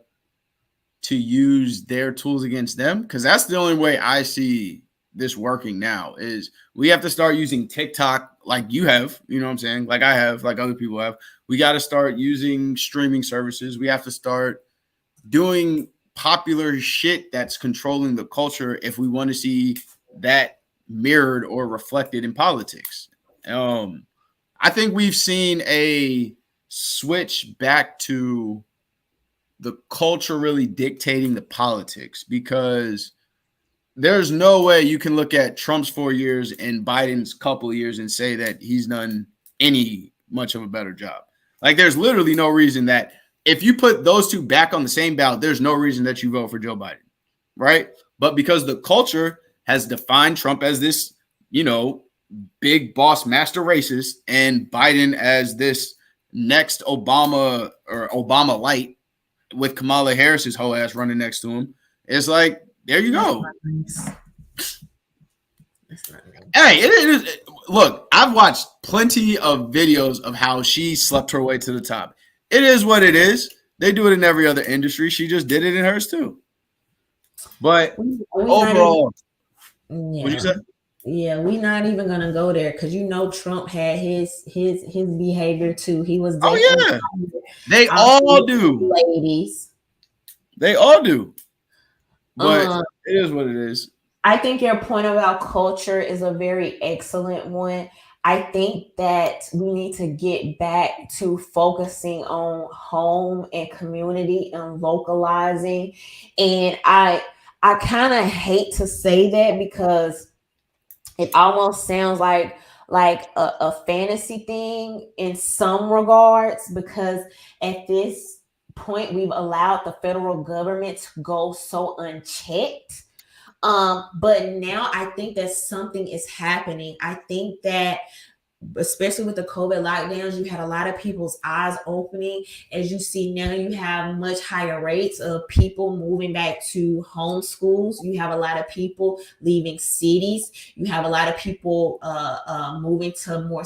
to use their tools against them? Because that's the only way I see this working now, is we have to start using TikTok like you have, you know what I'm saying? Like I have, like other people have. We got to start using streaming services. We have to start doing popular shit that's controlling the culture if we want to see that mirrored or reflected in politics. I think we've seen a switch back to the culture really dictating the politics, because there's no way you can look at Trump's 4 years and Biden's couple of years and say that he's done any much of a better job. Like, there's literally no reason that if you put those two back on the same ballot, there's no reason that you vote for Joe Biden, right? But because the culture has defined Trump as this, you know, big boss master racist, and Biden as this next Obama or Obama light with Kamala Harris's whole ass running next to him, it's like, there you go. Hey, it is. Look, I've watched plenty of videos of how she slept her way to the top. It is what it is. They do it in every other industry. She just did it in hers too. But overall, what'd you say? Yeah, we're not even gonna go there because Trump had his behavior too. He was Oh definitely yeah, they out all here with do. the ladies. They all do. But Um, it is what it is. I think your point about culture is a very excellent one. I think that we need to get back to focusing on home and community and localizing. And I kind of hate to say that because it almost sounds like a fantasy thing in some regards, because at this point we've allowed the federal government to go so unchecked. But now I think that something is happening. I think that especially with the COVID lockdowns, you had a lot of people's eyes opening. As you see now, you have much higher rates of people moving back to home schools. You have a lot of people leaving cities. You have a lot of people moving to more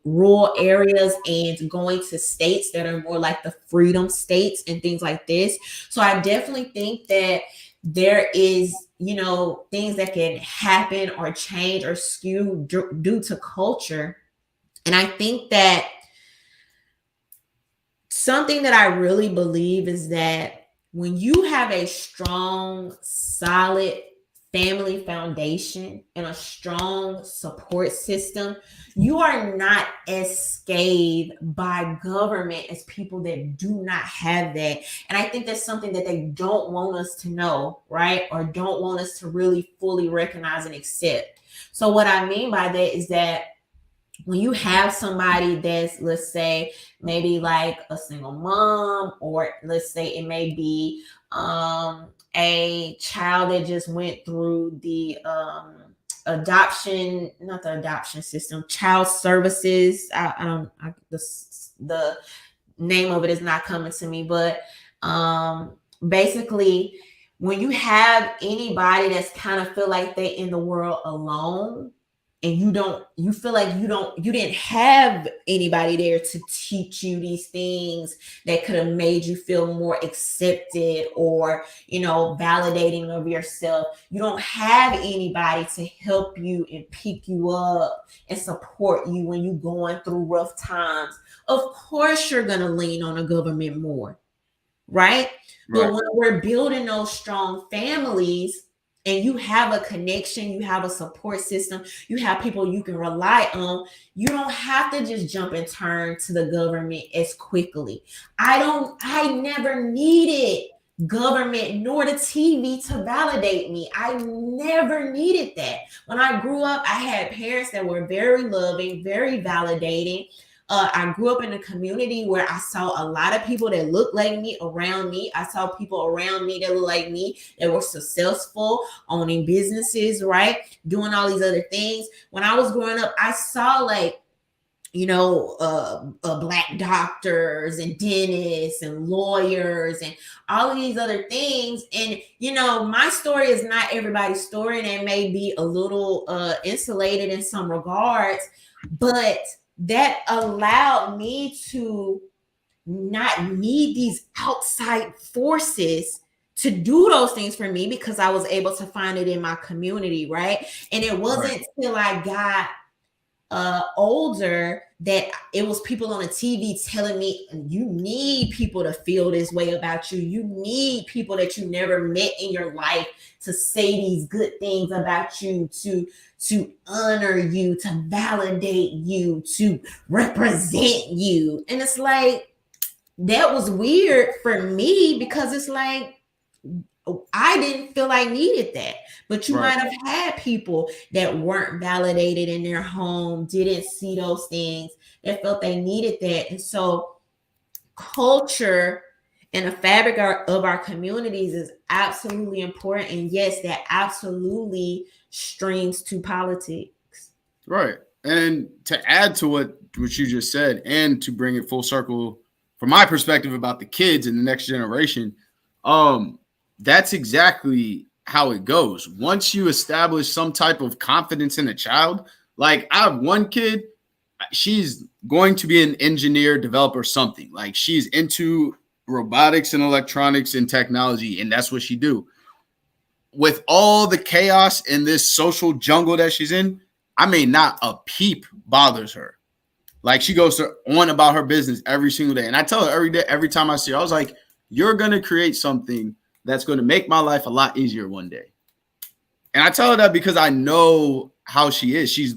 rural areas and going to states that are more like the freedom states and things like this. So I definitely think that there is things that can happen or change or skew due to culture. And I think that something that I really believe is that when you have a strong, solid family foundation and a strong support system, you are not as scathed by government as people that do not have that. And I think that's something that they don't want us to know, right? Or don't want us to really fully recognize and accept. So what I mean by that is that when you have somebody that's, let's say, maybe like a single mom, or let's say it may be a child that just went through the adoption, not the adoption system, child services. The name of it is not coming to me, but basically, when you have anybody that's kind of feel like they in the world alone, and you feel like you didn't have anybody there to teach you these things that could have made you feel more accepted, or validating of yourself. You don't have anybody to help you and pick you up and support you when you're going through rough times. Of course you're going to lean on the government more, right? But when we're building those strong families, and you have a connection, you have a support system, you have people you can rely on, you don't have to just jump and turn to the government as quickly. I never needed government nor the TV to validate me. I never needed that. When I grew up, I had parents that were very loving, very validating. I grew up in a community where I saw a lot of people that looked like me around me. I saw people around me that looked like me, that were successful, owning businesses, right? Doing all these other things. When I was growing up, I saw black doctors and dentists and lawyers and all of these other things. And, my story is not everybody's story, and it may be a little insulated in some regards, but that allowed me to not need these outside forces to do those things for me, because I was able to find it in my community, right? And it wasn't till I got older that it was people on the TV telling me, you need people to feel this way about you. You need people that you never met in your life to say these good things about you, to honor you, to validate you, to represent you. And it's like, that was weird for me, because it's like, I didn't feel I needed that. But you might have had people that weren't validated in their home, didn't see those things, that felt they needed that. And so culture and the fabric of our communities is absolutely important. And yes, that absolutely streams to politics. Right. And to add to what you just said, and to bring it full circle from my perspective about the kids and the next generation, that's exactly how it goes. Once you establish some type of confidence in a child, like I have one kid, she's going to be an engineer, developer, something. Like she's into robotics and electronics and technology, and that's what she do. with all the chaos in this social jungle that she's in, I mean, not a peep bothers her. Like, she goes on about her business every single day. And I tell her every day, every time I see her, I was like, you're going to create something that's going to make my life a lot easier one day. And I tell her that because I know how she is. She's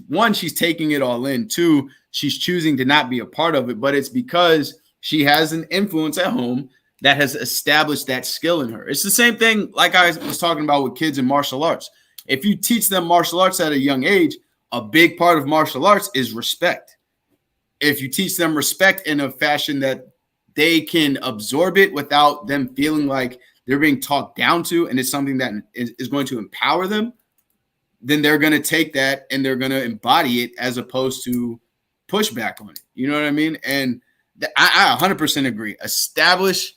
taking it all in. Two, she's choosing to not be a part of it, but it's because she has an influence at home that has established that skill in her. It's the same thing like I was talking about with kids in martial arts. If you teach them martial arts at a young age, a big part of martial arts is respect. If you teach them respect in a fashion that they can absorb it without them feeling like they're being talked down to, and it's something that is going to empower them, then they're going to take that and they're going to embody it as opposed to push back on it. You know what I mean? And I 100% agree. Establish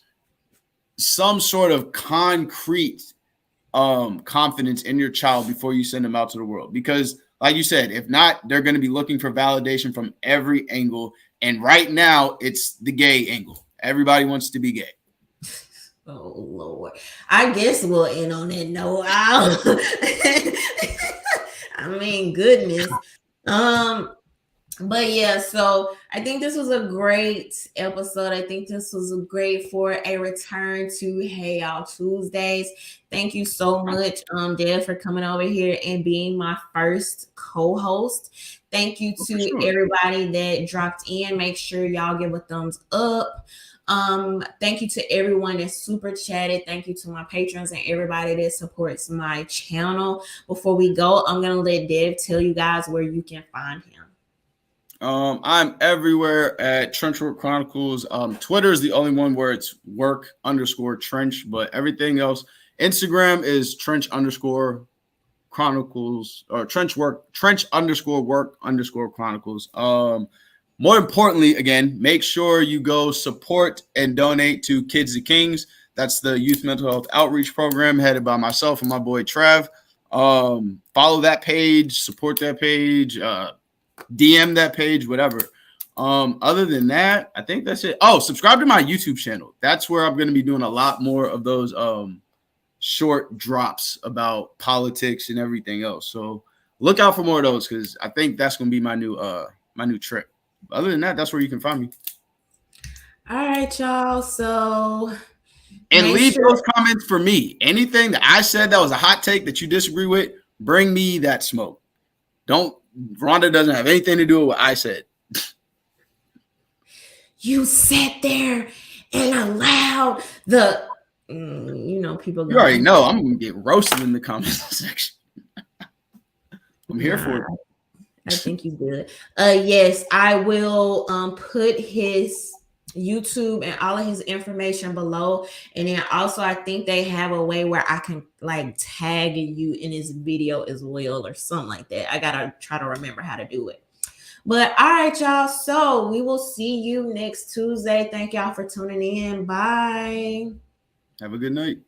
some sort of concrete confidence in your child before you send them out to the world. Because like you said, if not, they're going to be looking for validation from every angle. And right now, it's the gay angle. Everybody wants to be gay. Oh, Lord. I guess we'll end on that note. I mean, goodness. But yeah, so I think this was a great episode. I think this was great for a return to Hey Y'all Tuesdays. Thank you so much, Dad, for coming over here and being my first co-host. Thank you to everybody that dropped in. Make sure y'all give a thumbs up. Thank you to everyone that super chatted. Thank you to my patrons and everybody that supports my channel. Before we go, I'm gonna let Dev tell you guys where you can find him. I'm everywhere at Trenchwork Chronicles. Twitter is the only one where it's work_trench, but everything else, Instagram is Trench_Chronicles or Trench_work_Chronicles. More importantly, again, make sure you go support and donate to Kids to Kings. That's the youth mental health outreach program headed by myself and my boy Trav. Follow that page, support that page, DM that page, whatever. Other than that, I think that's it. Oh, subscribe to my YouTube channel. That's where I'm going to be doing a lot more of those short drops about politics and everything else. So look out for more of those because I think that's going to be my new trip. Other than that, that's where you can find me. All right, y'all. So leave those comments for me. Anything that I said that was a hot take that you disagree with, bring me that smoke. Rhonda doesn't have anything to do with what I said. You sat there and allowed the, people. You already know I'm going to get roasted in the comments section. I'm here for it. I think you did. Yes, I will put his YouTube and all of his information below. And then also I think they have a way where I can like tag you in his video as well or something like that. I gotta try to remember how to do it. But all right, y'all. So we will see you next Tuesday. Thank y'all for tuning in. Bye. Have a good night.